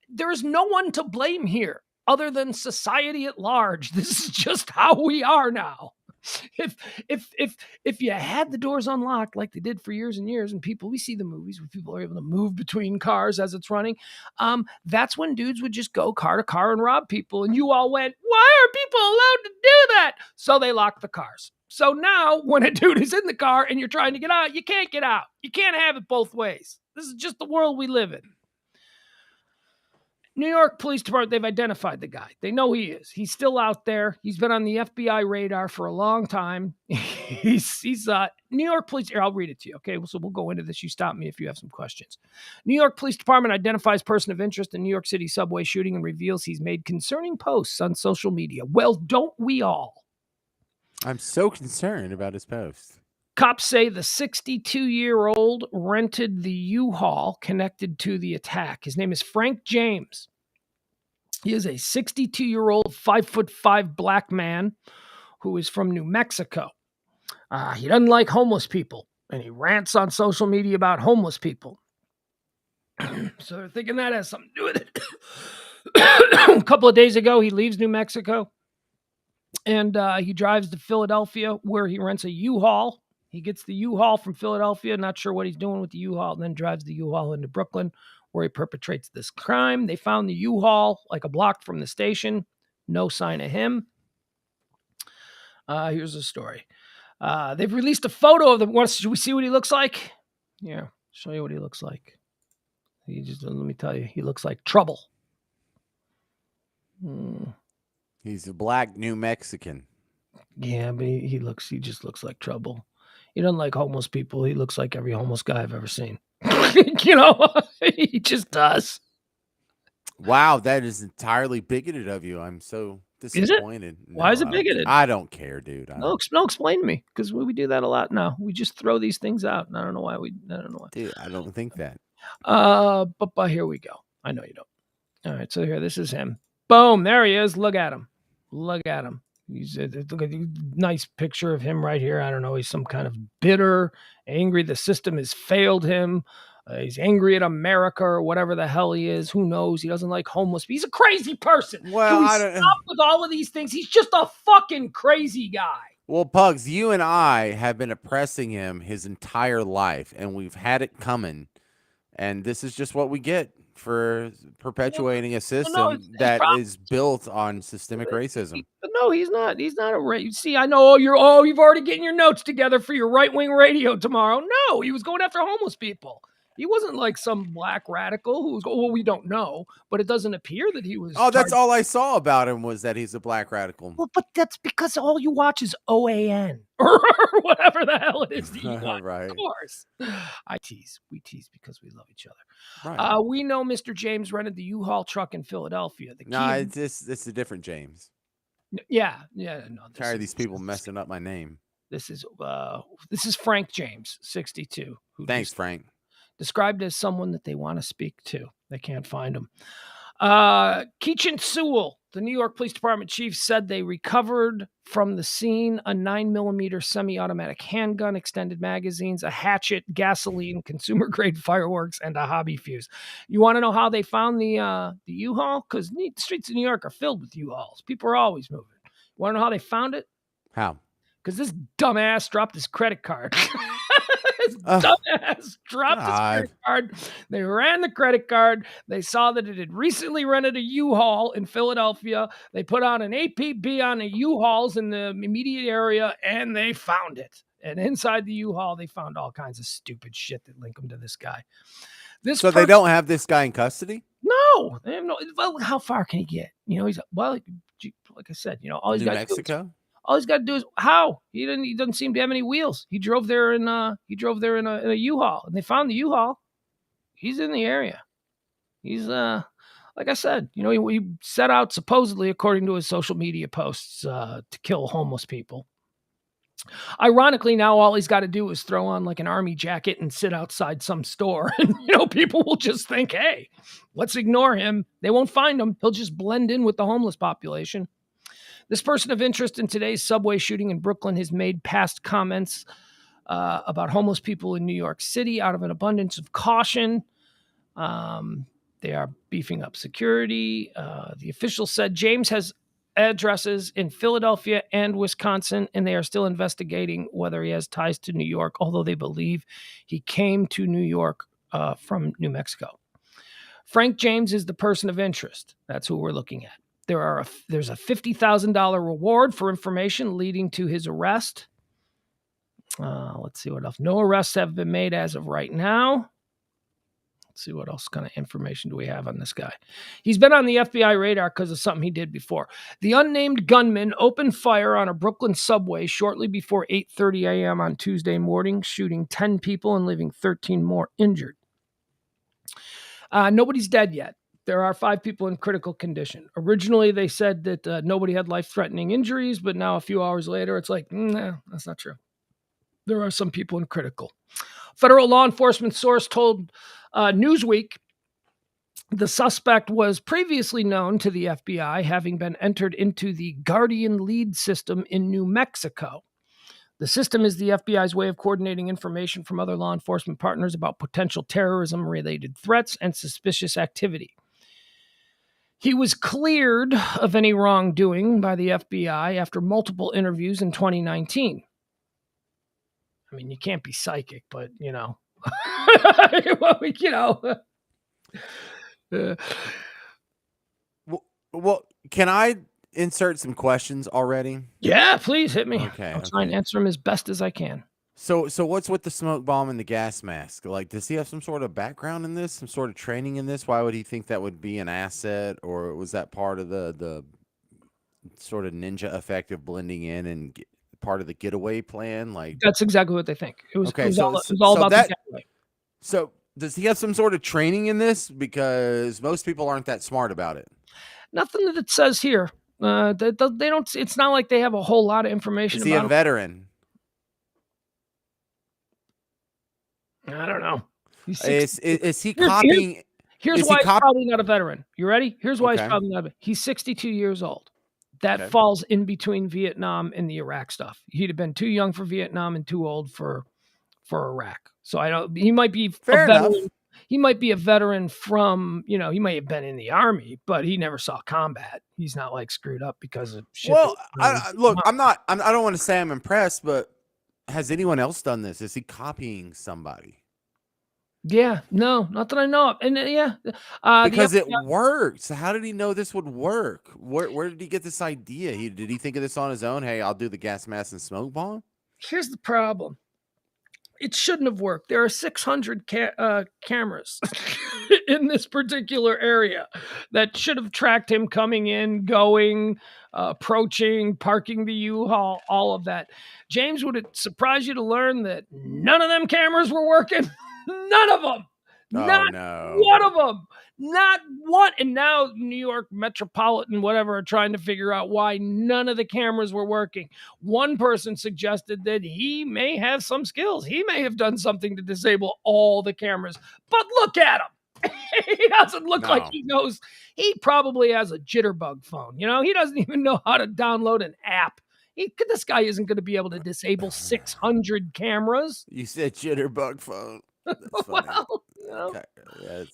there is no one to blame here other than society at large. This is just how we are now. If you had the doors unlocked like they did for years and years, and we see the movies where people are able to move between cars as it's running, that's when dudes would just go car to car and rob people. And you all went, why are people allowed to do that? So they locked the cars. So now when a dude is in the car and you're trying to get out, you can't get out. You can't have it both ways. This is just the world we live in. New York Police Department, they've identified the guy. They know he is. He's still out there. He's been on the FBI radar for a long time. He's New York Police. Here, I'll read it to you. Okay, so we'll go into this. You stop me if you have some questions. New York Police Department identifies person of interest in New York City subway shooting and reveals he's made concerning posts on social media. Well, don't we all? I'm so concerned about his post. Cops say the 62-year-old rented the U-Haul connected to the attack. His name is Frank James. He is a 62-year-old, 5'5" black man who is from New Mexico. He doesn't like homeless people, and he rants on social media about homeless people. So they're thinking that has something to do with it. A couple of days ago, he leaves New Mexico, and he drives to Philadelphia, where he rents a U-Haul. He gets the U-Haul from Philadelphia, not sure what he's doing with the U-Haul, and then drives the U-Haul into Brooklyn, where he perpetrates this crime. They found the U-Haul like a block from the station. No sign of him. Here's the story. They've released a photo of the. Should we see what he looks like? Yeah, show you what he looks like. Let me tell you, he looks like trouble. He's a black New Mexican. Yeah, but he just looks like trouble. He doesn't like homeless people. He looks like every homeless guy I've ever seen. He just does. Wow, that is entirely bigoted of you. I'm so disappointed. Why is it bigoted? I don't care, dude. No, explain to me, because we do that a lot now. We just throw these things out, and I don't know why. Dude, I don't think that. But here we go. I know you don't. All right, so here, this is him. Boom, there he is. Look at him. Look at him. Look at the nice picture of him right here. I don't know. He's some kind of bitter, angry. The system has failed him. He's angry at America or whatever the hell he is. Who knows? He doesn't like homeless. He's a crazy person. Well, I don't stop with all of these things. He's just a fucking crazy guy. Well, Pugs, you and I have been oppressing him his entire life, and we've had it coming. And this is just what we get for perpetuating a system that is built on systemic racism. No, he's not. He's not a racist. See, I know you've already getting your notes together for your right-wing radio tomorrow. No, he was going after homeless people. He wasn't like some black radical who was, we don't know, but it doesn't appear that he was. Oh, that's all I saw about him was that he's a black radical. Well, but that's because all you watch is OAN or whatever the hell it is that you watch. Right. Of course. We tease because we love each other. Right. We know Mr. James rented the U-Haul truck in Philadelphia. It's a different James. Yeah. No. Tired of these people messing up my name. This is Frank James, 62. Thanks, Frank. Described as someone that they want to speak to. They can't find him. Keechan Sewell, the New York Police Department chief, said they recovered from the scene a 9mm semi-automatic handgun, extended magazines, a hatchet, gasoline, consumer-grade fireworks, and a hobby fuse. You want to know how they found the U-Haul? Because the streets of New York are filled with U-Hauls. People are always moving. You want to know how they found it? How? Because this dumbass dropped his credit card. Dumbass dropped his credit card. They ran the credit card. They saw that it had recently rented a U-Haul in Philadelphia. They put on an APB on the U-Hauls in the immediate area, and they found it. And inside the U-Haul, they found all kinds of stupid shit that link them to this guy. So they don't have this guy in custody? No, they have no. Well, how far can he get? He's like I said. All he's got to do is. All he's got to do is how he doesn't seem to have any wheels. He drove there in a U-Haul, and they found the U-Haul. He's in the area. He's like I said, he set out supposedly, according to his social media posts, to kill homeless people. Ironically, now all he's got to do is throw on like an army jacket and sit outside some store, and people will just think, hey, let's ignore him. They won't find him. He'll just blend in with the homeless population. This person of interest in today's subway shooting in Brooklyn has made past comments about homeless people in New York City out of an abundance of caution. They are beefing up security. The official said James has addresses in Philadelphia and Wisconsin, and they are still investigating whether he has ties to New York, although they believe he came to New York from New Mexico. Frank James is the person of interest. That's who we're looking at. There's a $50,000 reward for information leading to his arrest. Let's see what else. No arrests have been made as of right now. Let's see what else kind of information do we have on this guy. He's been on the FBI radar because of something he did before. The unnamed gunman opened fire on a Brooklyn subway shortly before 8:30 a.m. on Tuesday morning, shooting 10 people and leaving 13 more injured. Nobody's dead yet. There are 5 people in critical condition. Originally, they said that nobody had life-threatening injuries, but now a few hours later, it's like, no, that's not true. There are some people in critical. Federal law enforcement source told Newsweek The suspect was previously known to the FBI, having been entered into the Guardian Lead system in New Mexico. The system is the FBI's way of coordinating information from other law enforcement partners about potential terrorism-related threats and suspicious activity. He was cleared of any wrongdoing by the FBI after multiple interviews in 2019. I mean, you can't be psychic, but, you know. You know. Well, can I insert some questions already? Yeah, please hit me. Okay. I'll try and answer them as best as I can. So what's with the smoke bomb and the gas mask? Like, does he have some sort of background in this, some sort of training in this? Why would he think that would be an asset, or was that part of the sort of ninja effect of blending in and part of the getaway plan? Like, that's exactly what they think. It was, okay, it was all about the getaway. So does he have some sort of training in this? Because most people aren't that smart about it. Nothing that it says here. They don't. It's not like they have a whole lot of information. Is he a veteran? I don't know. Is he copying? Here's why he's probably not a veteran. You ready? Here's why he's probably not a veteran. He's 62 years old. That falls in between Vietnam and the Iraq stuff. He'd have been too young for Vietnam and too old for Iraq. So I don't. He might be fair enough. He might be a veteran from, you know, he might have been in the army, but he never saw combat. He's not like screwed up because of shit. Well, look, I don't want to say I'm impressed, but has anyone else done this? Is he copying somebody? Yeah, no, not that I know of. And because it worked. So how did he know this would work? Where did he get this idea? Did he think of this on his own? Hey, I'll do the gas mask and smoke bomb. Here's the problem. It shouldn't have worked. There are 600 cameras in this particular area that should have tracked him coming in, going, approaching, parking the U-Haul, all of that. James, would it surprise you to learn that none of them cameras were working? None of them. Not one of them. Not one. And now New York Metropolitan, whatever, are trying to figure out why none of the cameras were working. One person suggested that he may have some skills. He may have done something to disable all the cameras. But look at him. He doesn't look like he knows. He probably has a jitterbug phone. You know, he doesn't even know how to download an app. This guy isn't going to be able to disable 600 cameras. You said jitterbug phone. That's funny. Well, you know. Okay.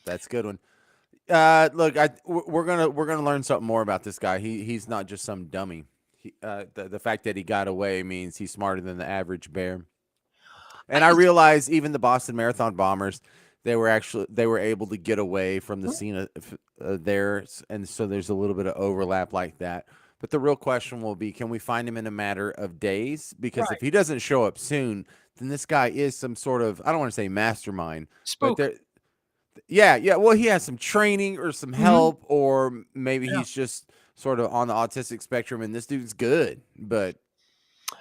That's a good one. Look, we're gonna learn something more about this guy. He's not just some dummy. The fact that he got away means he's smarter than the average bear. And I realize even the Boston Marathon bombers, they were able to get away from the scene of theirs, and so there's a little bit of overlap like that. But the real question will be, can we find him in a matter of days? Because if he doesn't show up soon, then this guy is some sort of, I don't want to say mastermind, spook. But yeah. Well, he has some training or some help, or maybe he's just sort of on the autistic spectrum, and this dude's good. But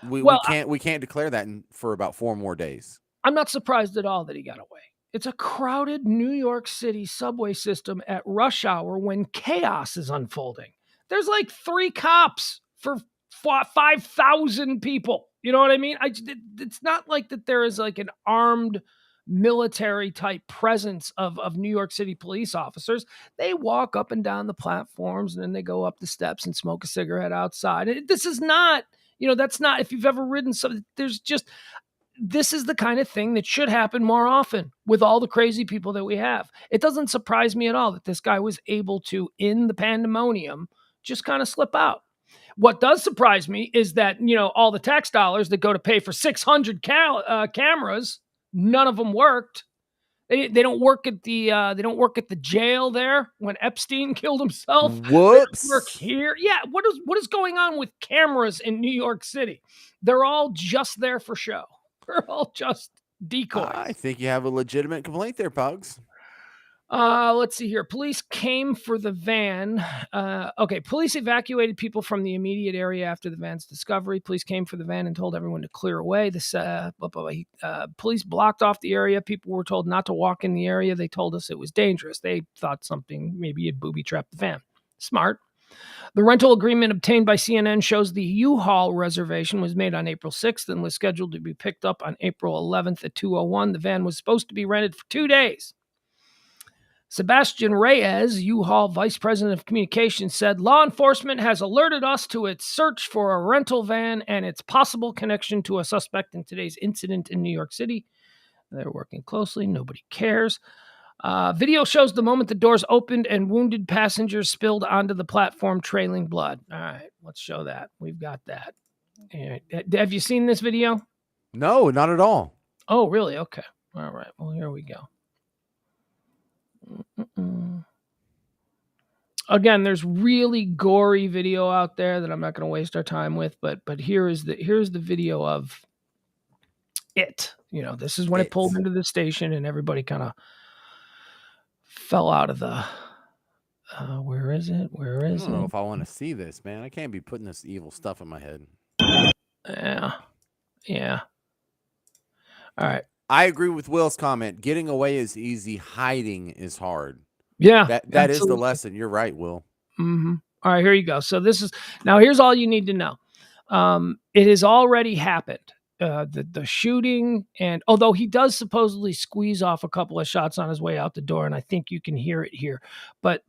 we can't declare that for about 4 more days. I'm not surprised at all that he got away. It's a crowded New York City subway system at rush hour when chaos is unfolding. There's like 3 cops for 5,000 people. You know what I mean? It's not like that there is like an armed military type presence of New York City police officers. They walk up and down the platforms, and then they go up the steps and smoke a cigarette outside. This is not, that's not, if you've ever ridden something, this is the kind of thing that should happen more often with all the crazy people that we have. It doesn't surprise me at all that this guy was able to, in the pandemonium, just kind of slip out. What does surprise me is that, all the tax dollars that go to pay for 600 cameras, none of them worked. They don't work at the jail there when Epstein killed himself. Whoops. They work here. Yeah. What is going on with cameras in New York City? They're all just there for show. They're all just decoys. I think you have a legitimate complaint there, Pugs. Let's see here. Police came for the van. Police evacuated people from the immediate area after the van's discovery. Police came for the van and told everyone to clear away. Police blocked off the area. People were told not to walk in the area. They told us it was dangerous. They thought something, maybe had booby-trapped the van. Smart. The rental agreement obtained by CNN shows the U-Haul reservation was made on April 6th and was scheduled to be picked up on April 11th at 2:01. The van was supposed to be rented for 2 days. Sebastian Reyes, U-Haul Vice President of Communications, said, law enforcement has alerted us to its search for a rental van and its possible connection to a suspect in today's incident in New York City. They're working closely. Nobody cares. Video shows the moment the doors opened and wounded passengers spilled onto the platform, trailing blood. All right, let's show that. We've got that. Have you seen this video? No, not at all. Oh, really? Okay. All right. Well, here we go. Again, there's really gory video out there that I'm not going to waste our time with, but here's the video of it. You know, this is when it pulled into the station and everybody kind of fell out of the where is it? I don't know if I want to see this, man. I can't be putting this evil stuff in my head. Yeah. All right. I agree with Will's comment. Getting away is easy. Hiding is hard. Yeah. That is the lesson. You're right, Will. Mm-hmm. All right, here you go. So here's all you need to know. It has already happened. The shooting, and although he does supposedly squeeze off a couple of shots on his way out the door, and I think you can hear it here, but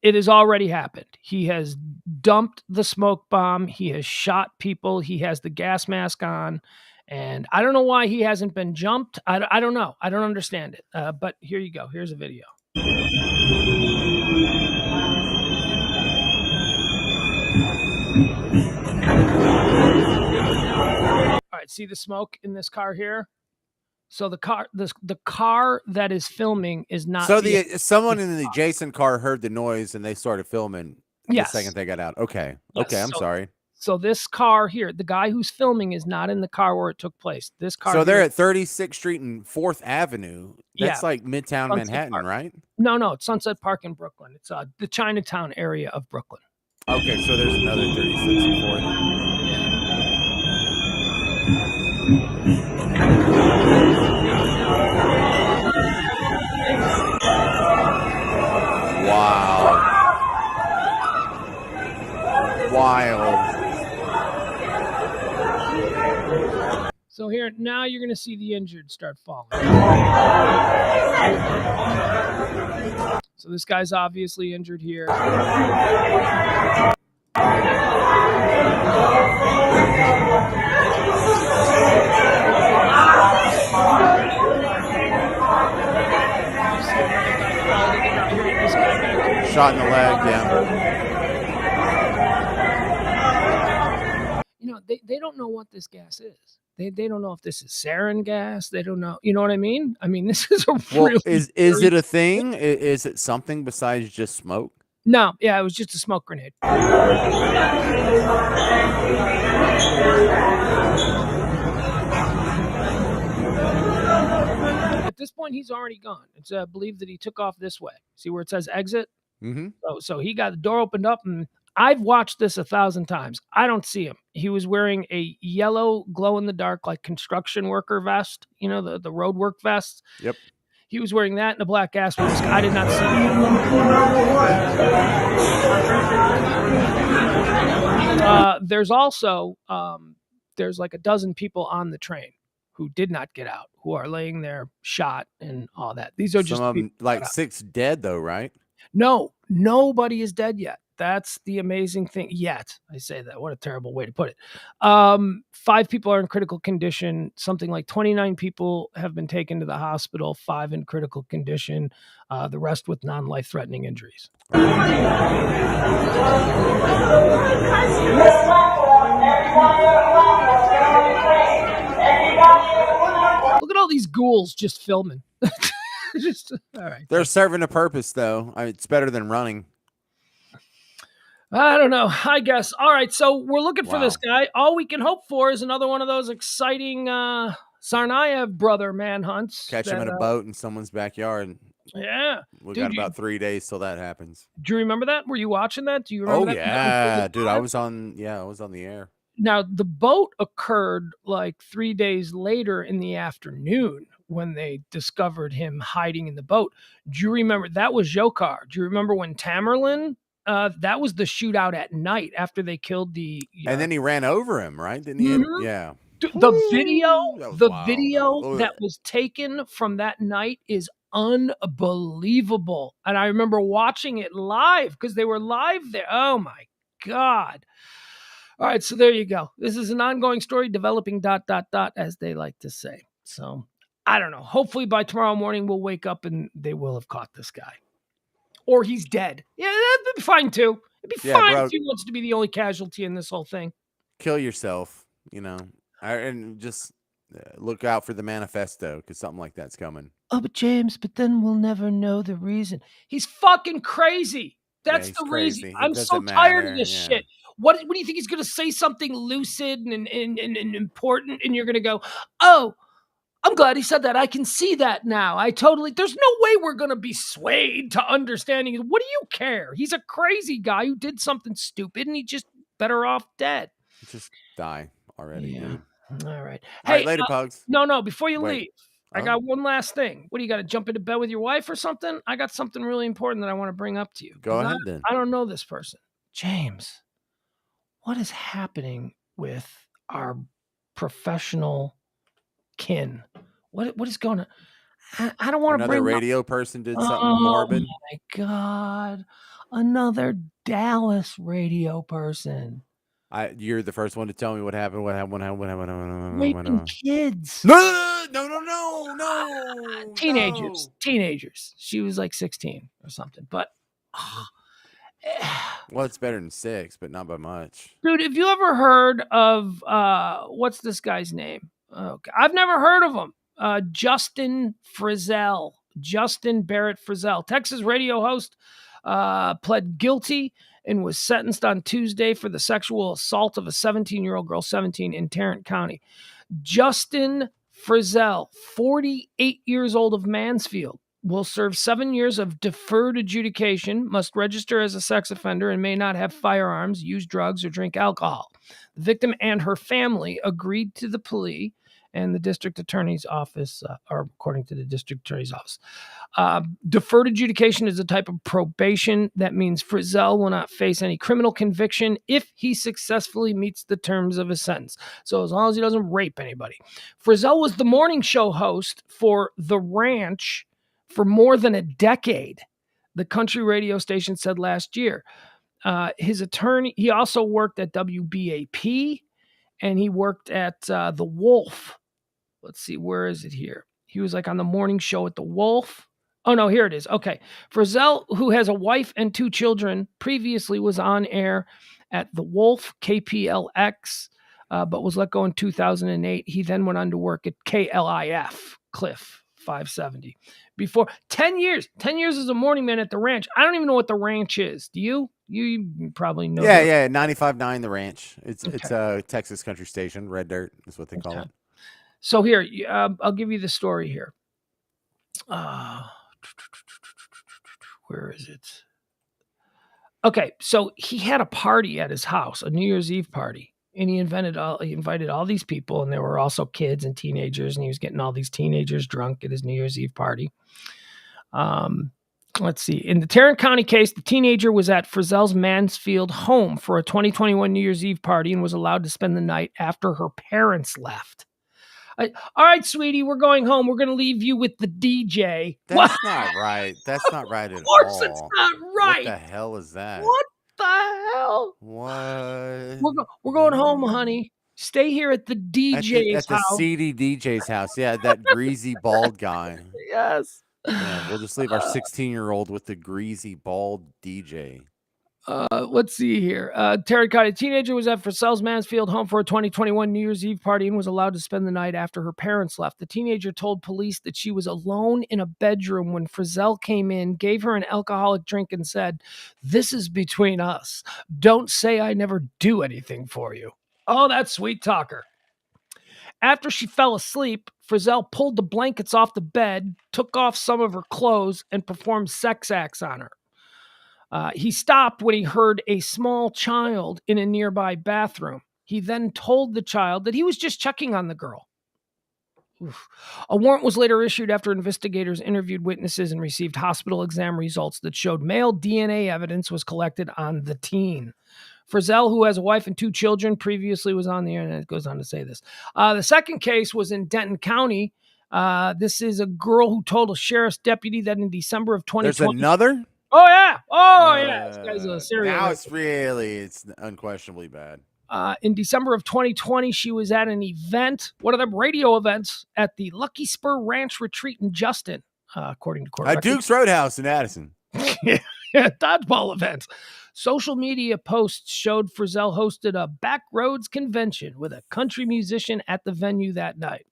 it has already happened. He has dumped the smoke bomb. He has shot people. He has the gas mask on. And I don't know why he hasn't been jumped. I don't know. I don't understand it. But here you go. Here's a video. All right, see the smoke in this car here? So the car that is filming is not. So someone in the adjacent car heard the noise and they started filming the second they got out. Okay. Yes. Okay, I'm sorry. So this car here, the guy who's filming is not in the car where it took place. This car. So they're at 36th Street and 4th Avenue. That's like Midtown Sunset Manhattan, Park. Right? No, it's Sunset Park in Brooklyn. It's the Chinatown area of Brooklyn. Okay, so there's another 36th and 4th. Wow. Wild. So here, now you're going to see the injured start falling. So this guy's obviously injured here. Shot in the leg, yeah. You know, they don't know what this gas is. They don't know if this is sarin gas. They don't know. You know what I mean? I mean, this is a really. Is it a thing? Is it something besides just smoke? No. Yeah, it was just a smoke grenade. At this point, he's already gone. It's believed that he took off this way. See where it says exit? Mm-hmm. So he got the door opened up, and I've watched this 1,000 times. I don't see him. He was wearing a yellow glow-in-the-dark, like construction worker vest. You know, the road work vests. Yep. He was wearing that and a black gas mask. I did not see him. There's also there's like a dozen people on the train who did not get out, who are laying there shot and all that. These are just like 6 dead though, right? No, nobody is dead yet. That's the amazing thing. Yet, I say that. What a terrible way to put it. 5 people are in critical condition. Something like 29 people have been taken to the hospital, 5 in critical condition, the rest with non-life-threatening injuries. Look at all these ghouls just filming. All right. They're serving a purpose, though. it's better than running. I don't know. I guess. All right. So we're looking for this guy. All we can hope for is another one of those exciting Tsarnaev brother manhunts. Catch him in a boat in someone's backyard. Yeah. We got about 3 days till that happens. Do you remember that? Were you watching that? Do you remember that? Yeah, dude. I was on the air. Now, the boat occurred like 3 days later in the afternoon when they discovered him hiding in the boat. Do you remember? That was Jokar. Do you remember when Tamerlan? That was the shootout at night after they killed the. And then he ran over him, right? Didn't he? Mm-hmm. Yeah. The video that was taken from that night is unbelievable. And I remember watching it live because they were live there. Oh my God. All right, so there you go. This is an ongoing story developing ... as they like to say. So I don't know. Hopefully by tomorrow morning we'll wake up and they will have caught this guy. Or he's dead. Yeah, that'd be fine too. It'd be fine if he wants to be the only casualty in this whole thing. Kill yourself, and just look out for the manifesto because something like that's coming. Oh, but James, but then we'll never know the reason. He's fucking crazy. That's the reason. I'm so tired of this shit. What do you think he's going to say something lucid and important and you're going to go, oh, I'm glad he said that. I can see that now. There's no way we're going to be swayed to understanding. What do you care? He's a crazy guy who did something stupid and he just better off dead. Just die already, dude. All right. All right, later, Pugs. No, before you leave, I got one last thing. What do you got to jump into bed with your wife or something? I got something really important that I want to bring up to you. Go ahead then. I don't know this person. James, what is happening with our professional kin? What is going on? I don't want to bring another radio person did something morbid. Oh my God. Another Dallas radio person. You're the first one to tell me what happened. What happened? Raping kids. No. Teenagers. She was like 16 or something. But well, it's better than 6, but not by much. Dude, have you ever heard of what's this guy's name? Okay. I've never heard of him. Justin Frizzell. Justin Barrett Frizzell. Texas radio host pled guilty and was sentenced on Tuesday for the sexual assault of a 17-year-old girl, 17, in Tarrant County. Justin Frizzell, 48 years old, of Mansfield, will serve 7 years of deferred adjudication, must register as a sex offender, and may not have firearms, use drugs, or drink alcohol. The victim and her family agreed to the plea, and the district attorney's office, or according to the district attorney's office. Deferred adjudication is a type of probation. That means Frizzell will not face any criminal conviction if he successfully meets the terms of his sentence. So as long as he doesn't rape anybody. Frizzell was the morning show host for The Ranch for more than a decade, the country radio station said last year. His attorney, he also worked at WBAP, and he worked at The Wolf. Let's see, where is it here? He was like on the morning show at The Wolf. Oh, no, here it is. Okay. Frizzell, who has a wife and 2 children, previously was on air at The Wolf, KPLX, but was let go in 2008. He then went on to work at KLIF, Cliff 570. Before 10 years as a morning man at The Ranch. I don't even know what The Ranch is. Do you? You probably know. Yeah, 95.9 The Ranch. It's a Texas country station. Red Dirt is what they call it. So here, I'll give you the story here. Where is it? Okay, so he had a party at his house, a New Year's Eve party, and he invited all these people, and there were also kids and teenagers, and he was getting all these teenagers drunk at his New Year's Eve party. Let's see. In the Tarrant County case, the teenager was at Frizzell's Mansfield home for a 2021 New Year's Eve party and was allowed to spend the night after her parents left. All right, sweetie, we're going home. We're going to leave you with the DJ. That's not right. That's not right at all. Of course it's not right. What the hell is that? What the hell? What? We're going home, honey. Stay here at the DJ's house. At the seedy DJ's house. Yeah, that greasy bald guy. Yes. Yeah, we'll just leave our 16-year-old with the greasy bald DJ. Let's see here. Tarrant County teenager was at Frizzell's Mansfield home for a 2021 New Year's Eve party and was allowed to spend the night after her parents left. The teenager told police that she was alone in a bedroom when Frizzell came in, gave her an alcoholic drink, and said, "This is between us. Don't say I never do anything for you." Oh, that sweet talker. After she fell asleep, Frizzell pulled the blankets off the bed, took off some of her clothes, and performed sex acts on her. He stopped when he heard a small child in a nearby bathroom. He then told the child that he was just checking on the girl. Oof. A warrant was later issued after investigators interviewed witnesses and received hospital exam results that showed male DNA evidence was collected on the teen. Frizzell, who has a wife and 2 children, previously was on the air, and it goes on to say this. The second case was in Denton County. This is a girl who told a sheriff's deputy that in December of 2020. There's another? Oh, yeah. Oh, yeah. This guy's a serial Now rapist. it's unquestionably bad. In December of 2020, she was at an event, one of them radio events, at the Lucky Spur Ranch Retreat in Justin, according to court At records. Duke's Roadhouse in Addison. Yeah, dodgeball events. Social media posts showed Frizzell hosted a backroads convention with a country musician at the venue that night.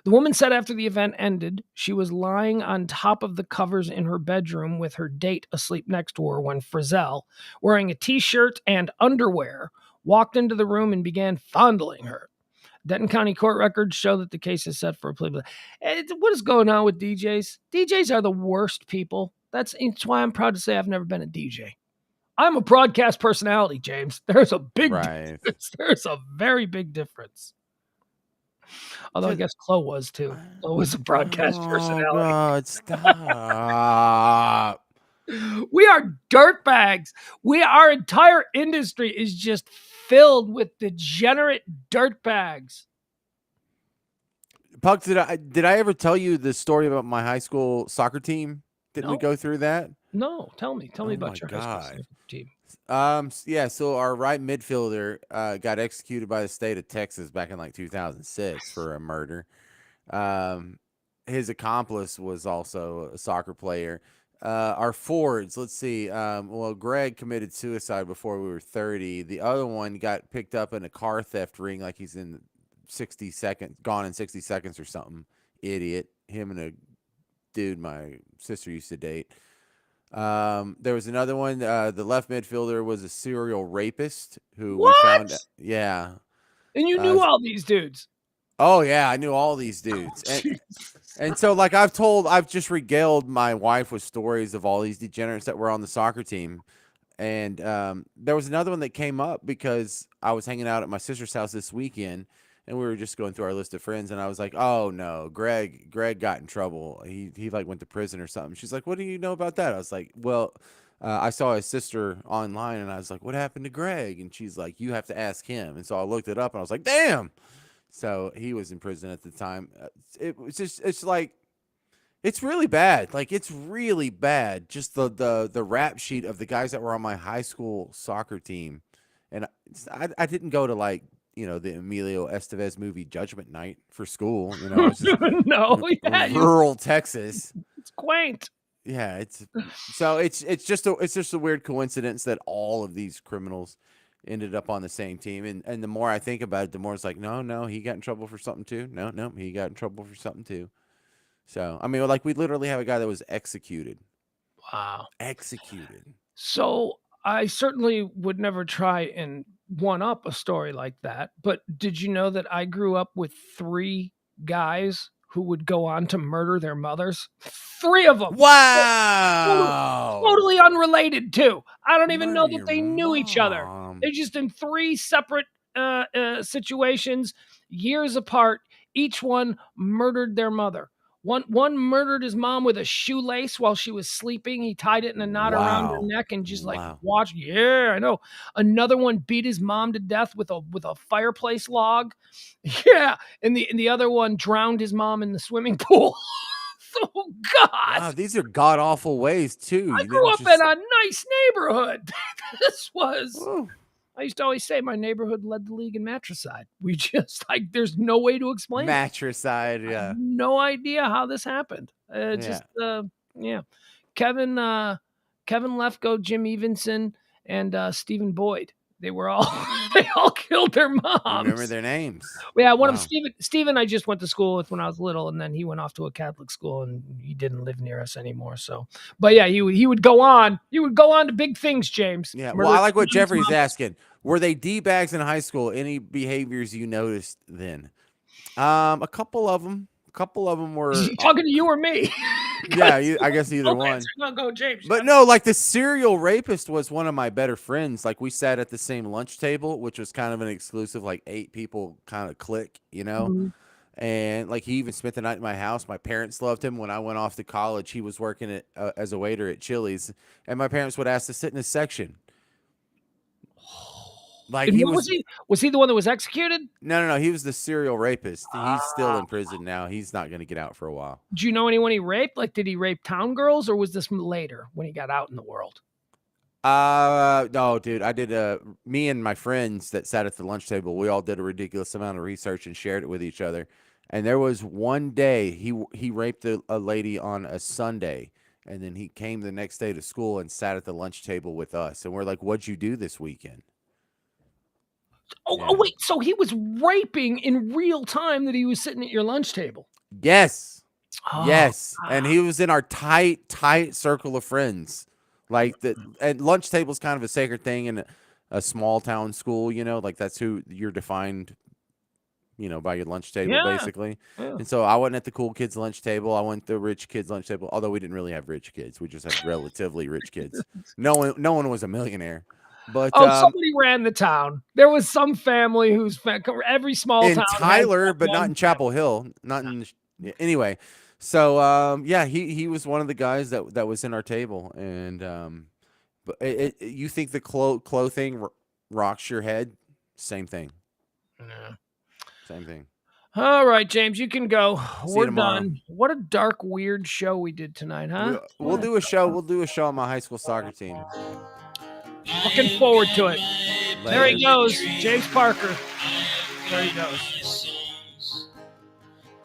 The woman said after the event ended, she was lying on top of the covers in her bedroom with her date asleep next to her when Frizzell, wearing a t-shirt and underwear, walked into the room and began fondling her. Denton County court records show that the case is set for a plea. What is going on with DJs? DJs are the worst people. That's why I'm proud to say I've never been a DJ. I'm a broadcast personality, James. There's a big difference. There's a very big difference. Although I guess Chloe was too. Chloe was a broadcast personality. God, stop. We are dirtbags. Our entire industry is just filled with degenerate dirtbags. Puck, did I ever tell you the story about my high school soccer team? Didn't we go through that? No, tell me about your high school team. Yeah, so our right midfielder got executed by the state of Texas back in like 2006 for a murder. His accomplice was also a soccer player. Our forwards, let's see. Well, Greg committed suicide before we were 30. The other one got picked up in a car theft ring, like he's in 60 seconds, gone in 60 seconds or something. Idiot. Him and a dude my sister used to date. There was another one. The left midfielder was a serial rapist who we found. Yeah. And you knew all these dudes. Oh yeah, I knew all these dudes. And so like I've just regaled my wife with stories of all these degenerates that were on the soccer team. And there was another one that came up because I was hanging out at my sister's house this weekend and we were just going through our list of friends and I was like, "Oh no, Greg got in trouble. He like went to prison or something." She's like, "What do you know about that?" I was like, "Well, I saw his sister online and I was like, "What happened to Greg?" And she's like, "You have to ask him." And so I looked it up and I was like, "Damn." So he was in prison at the time. It's like, it's really bad. Like, it's really bad. Just the rap sheet of the guys that were on my high school soccer team. And I didn't go to like, the Emilio Estevez movie Judgment Night for school. It was just rural Texas. It's quaint. Yeah, it's just a weird coincidence that all of these criminals ended up on the same team. And the more I think about it, the more it's like, no, he got in trouble for something too. No, he got in trouble for something too. So, I mean, like we literally have a guy that was executed. Wow. Executed. So I certainly would never try and one up a story like that. But did you know that I grew up with 3 guys who would go on to murder their mothers? 3 of them. Wow. Totally unrelated too. I don't even know that they knew each other. They're just in 3 separate situations, years apart. Each one murdered their mother. One murdered his mom with a shoelace while she was sleeping. He tied it in a knot around her neck and just watched. Yeah, I know. Another one beat his mom to death with a fireplace log. Yeah, and the other one drowned his mom in the swimming pool. Oh God! Wow, these are god awful ways too. I grew up in a nice neighborhood. This was. Whoa. I used to always say my neighborhood led the league in matricide. We just there's no way to explain matricide. it. Yeah, I have no idea how this happened. Yeah. Kevin Lefko, Jim Evenson, and Stephen Boyd. They all killed their moms. Remember their names? Yeah, one of them, Stephen, I just went to school with when I was little, and then he went off to a Catholic school, and he didn't live near us anymore. So, but yeah, he would go on. He would go on to big things, James. Yeah. Well, I like what Jeffrey's asking. Were they D-bags in high school? Any behaviors you noticed then? A couple of them. Were. Is he talking to you or me? Yeah, I guess either one. Go, James. But no, like the serial rapist was one of my better friends. Like we sat at the same lunch table, which was kind of an exclusive, like 8 people kind of clique, Mm-hmm. And like he even spent the night in my house. My parents loved him. When I went off to college, he was working as a waiter at Chili's, and my parents would ask to sit in his section. Like And he what was he? Was he the one that was executed? No. He was the serial rapist. He's still in prison now. He's not going to get out for a while. Do you know anyone he raped? Like, did he rape town girls, or was this later when he got out in the world? No, dude. I did. Me and my friends that sat at the lunch table, we all did a ridiculous amount of research and shared it with each other. And there was one day he raped a lady on a Sunday, and then he came the next day to school and sat at the lunch table with us. And we're like, "What'd you do this weekend?" Oh, wait. So he was raping in real time that he was sitting at your lunch table. Yes. Oh, Yes. And he was in our tight circle of friends. Like and lunch table is kind of a sacred thing in a small town school, like that's who you're defined, by your lunch table, basically. Yeah. And so I wasn't at the cool kids' lunch table. I went to the rich kids' lunch table, although we didn't really have rich kids. We just had relatively rich kids. No one was a millionaire. But somebody ran the town. There was some family whose every small in town Tyler, but not in Chapel Hill. Not in anyway. So he was one of the guys that was in our table, and but you think the clo thing rocks your head? Same thing. Yeah. Same thing. All right, James, you can go. We're tomorrow. done. What a dark, weird show we did tonight, huh? We'll do a show. We'll do a show on my high school soccer team. Looking forward to it. Later. There he goes, James Parker. There he goes.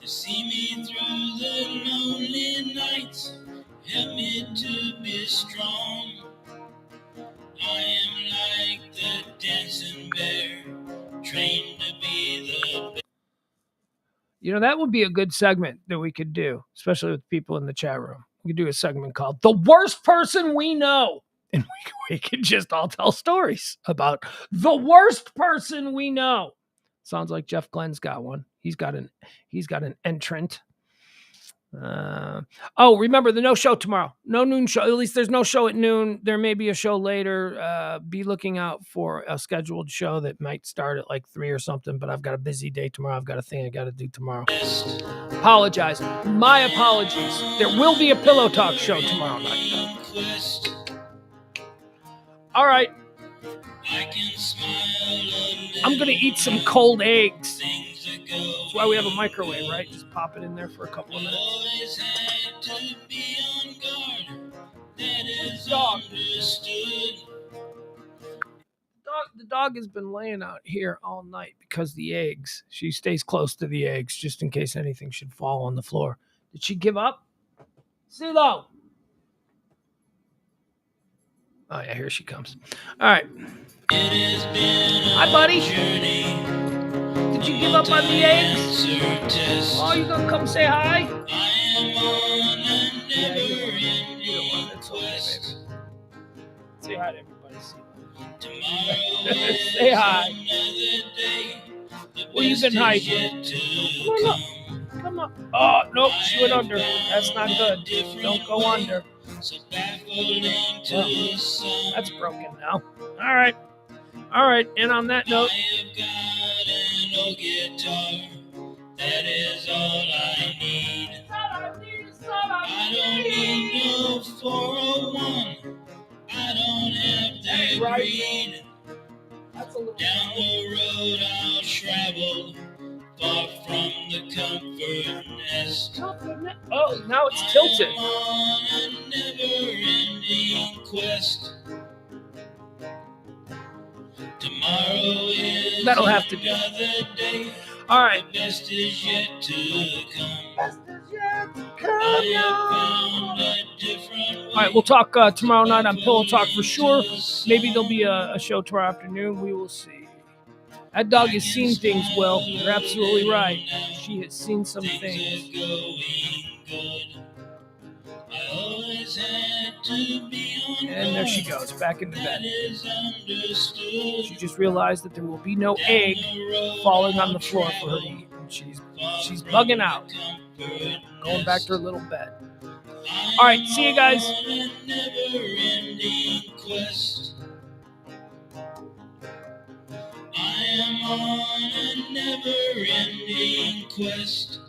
See me through the lonely nights, help me to be strong. I am like the dancing bear, trained to be the That would be a good segment that we could do, especially with people in the chat room. We could do a segment called The Worst Person We Know. And we could just all tell stories about the worst person we know. Sounds like Jeff Glenn's got one. He's got an entrant. Remember the no show tomorrow. No noon show. At least there's no show at noon. There may be a show later. Be looking out for a scheduled show that might start at like 3 or something, but I've got a busy day tomorrow. I've got a thing I got to do tomorrow. Apologize. My apologies. There will be a Pillow Talk show tomorrow night. All right. I'm going to eat some cold eggs. That's why we have a microwave, right? Just pop it in there for a couple of minutes. The dog has been laying out here all night because the eggs. She stays close to the eggs just in case anything should fall on the floor. Did she give up? CeeLo. Oh, yeah, here she comes. All right. Hi, buddy. Did you give up on the eggs? Oh, you gonna come say hi? Yeah, you don't want it. It's okay, baby. Say hi to everybody. Say hi. Where you been hiding? Come on up. Come on. Oh, nope, she went under. That's not good. Don't go under. Oh, that's broken now. All right. And on that note, that is all I need. I don't need no 401. I don't have that greed. Down the road I'll travel, far from the comfort nest. Oh, now it's tilted. I'm on a never-ending quest. Tomorrow is That'll have to do. another day. All right. The best is yet to come. I have found a different way. All right, we'll talk tomorrow night on Pillow Talk for sure. Maybe there'll be a show tomorrow afternoon. We will see. That dog has seen things, Will. You're absolutely right. She has seen some things. And there she goes, back into bed. She just realized that there will be no egg falling on the floor for her to eat. And she's bugging out. Going back to her little bed. All right, see you guys. I am on a never-ending quest.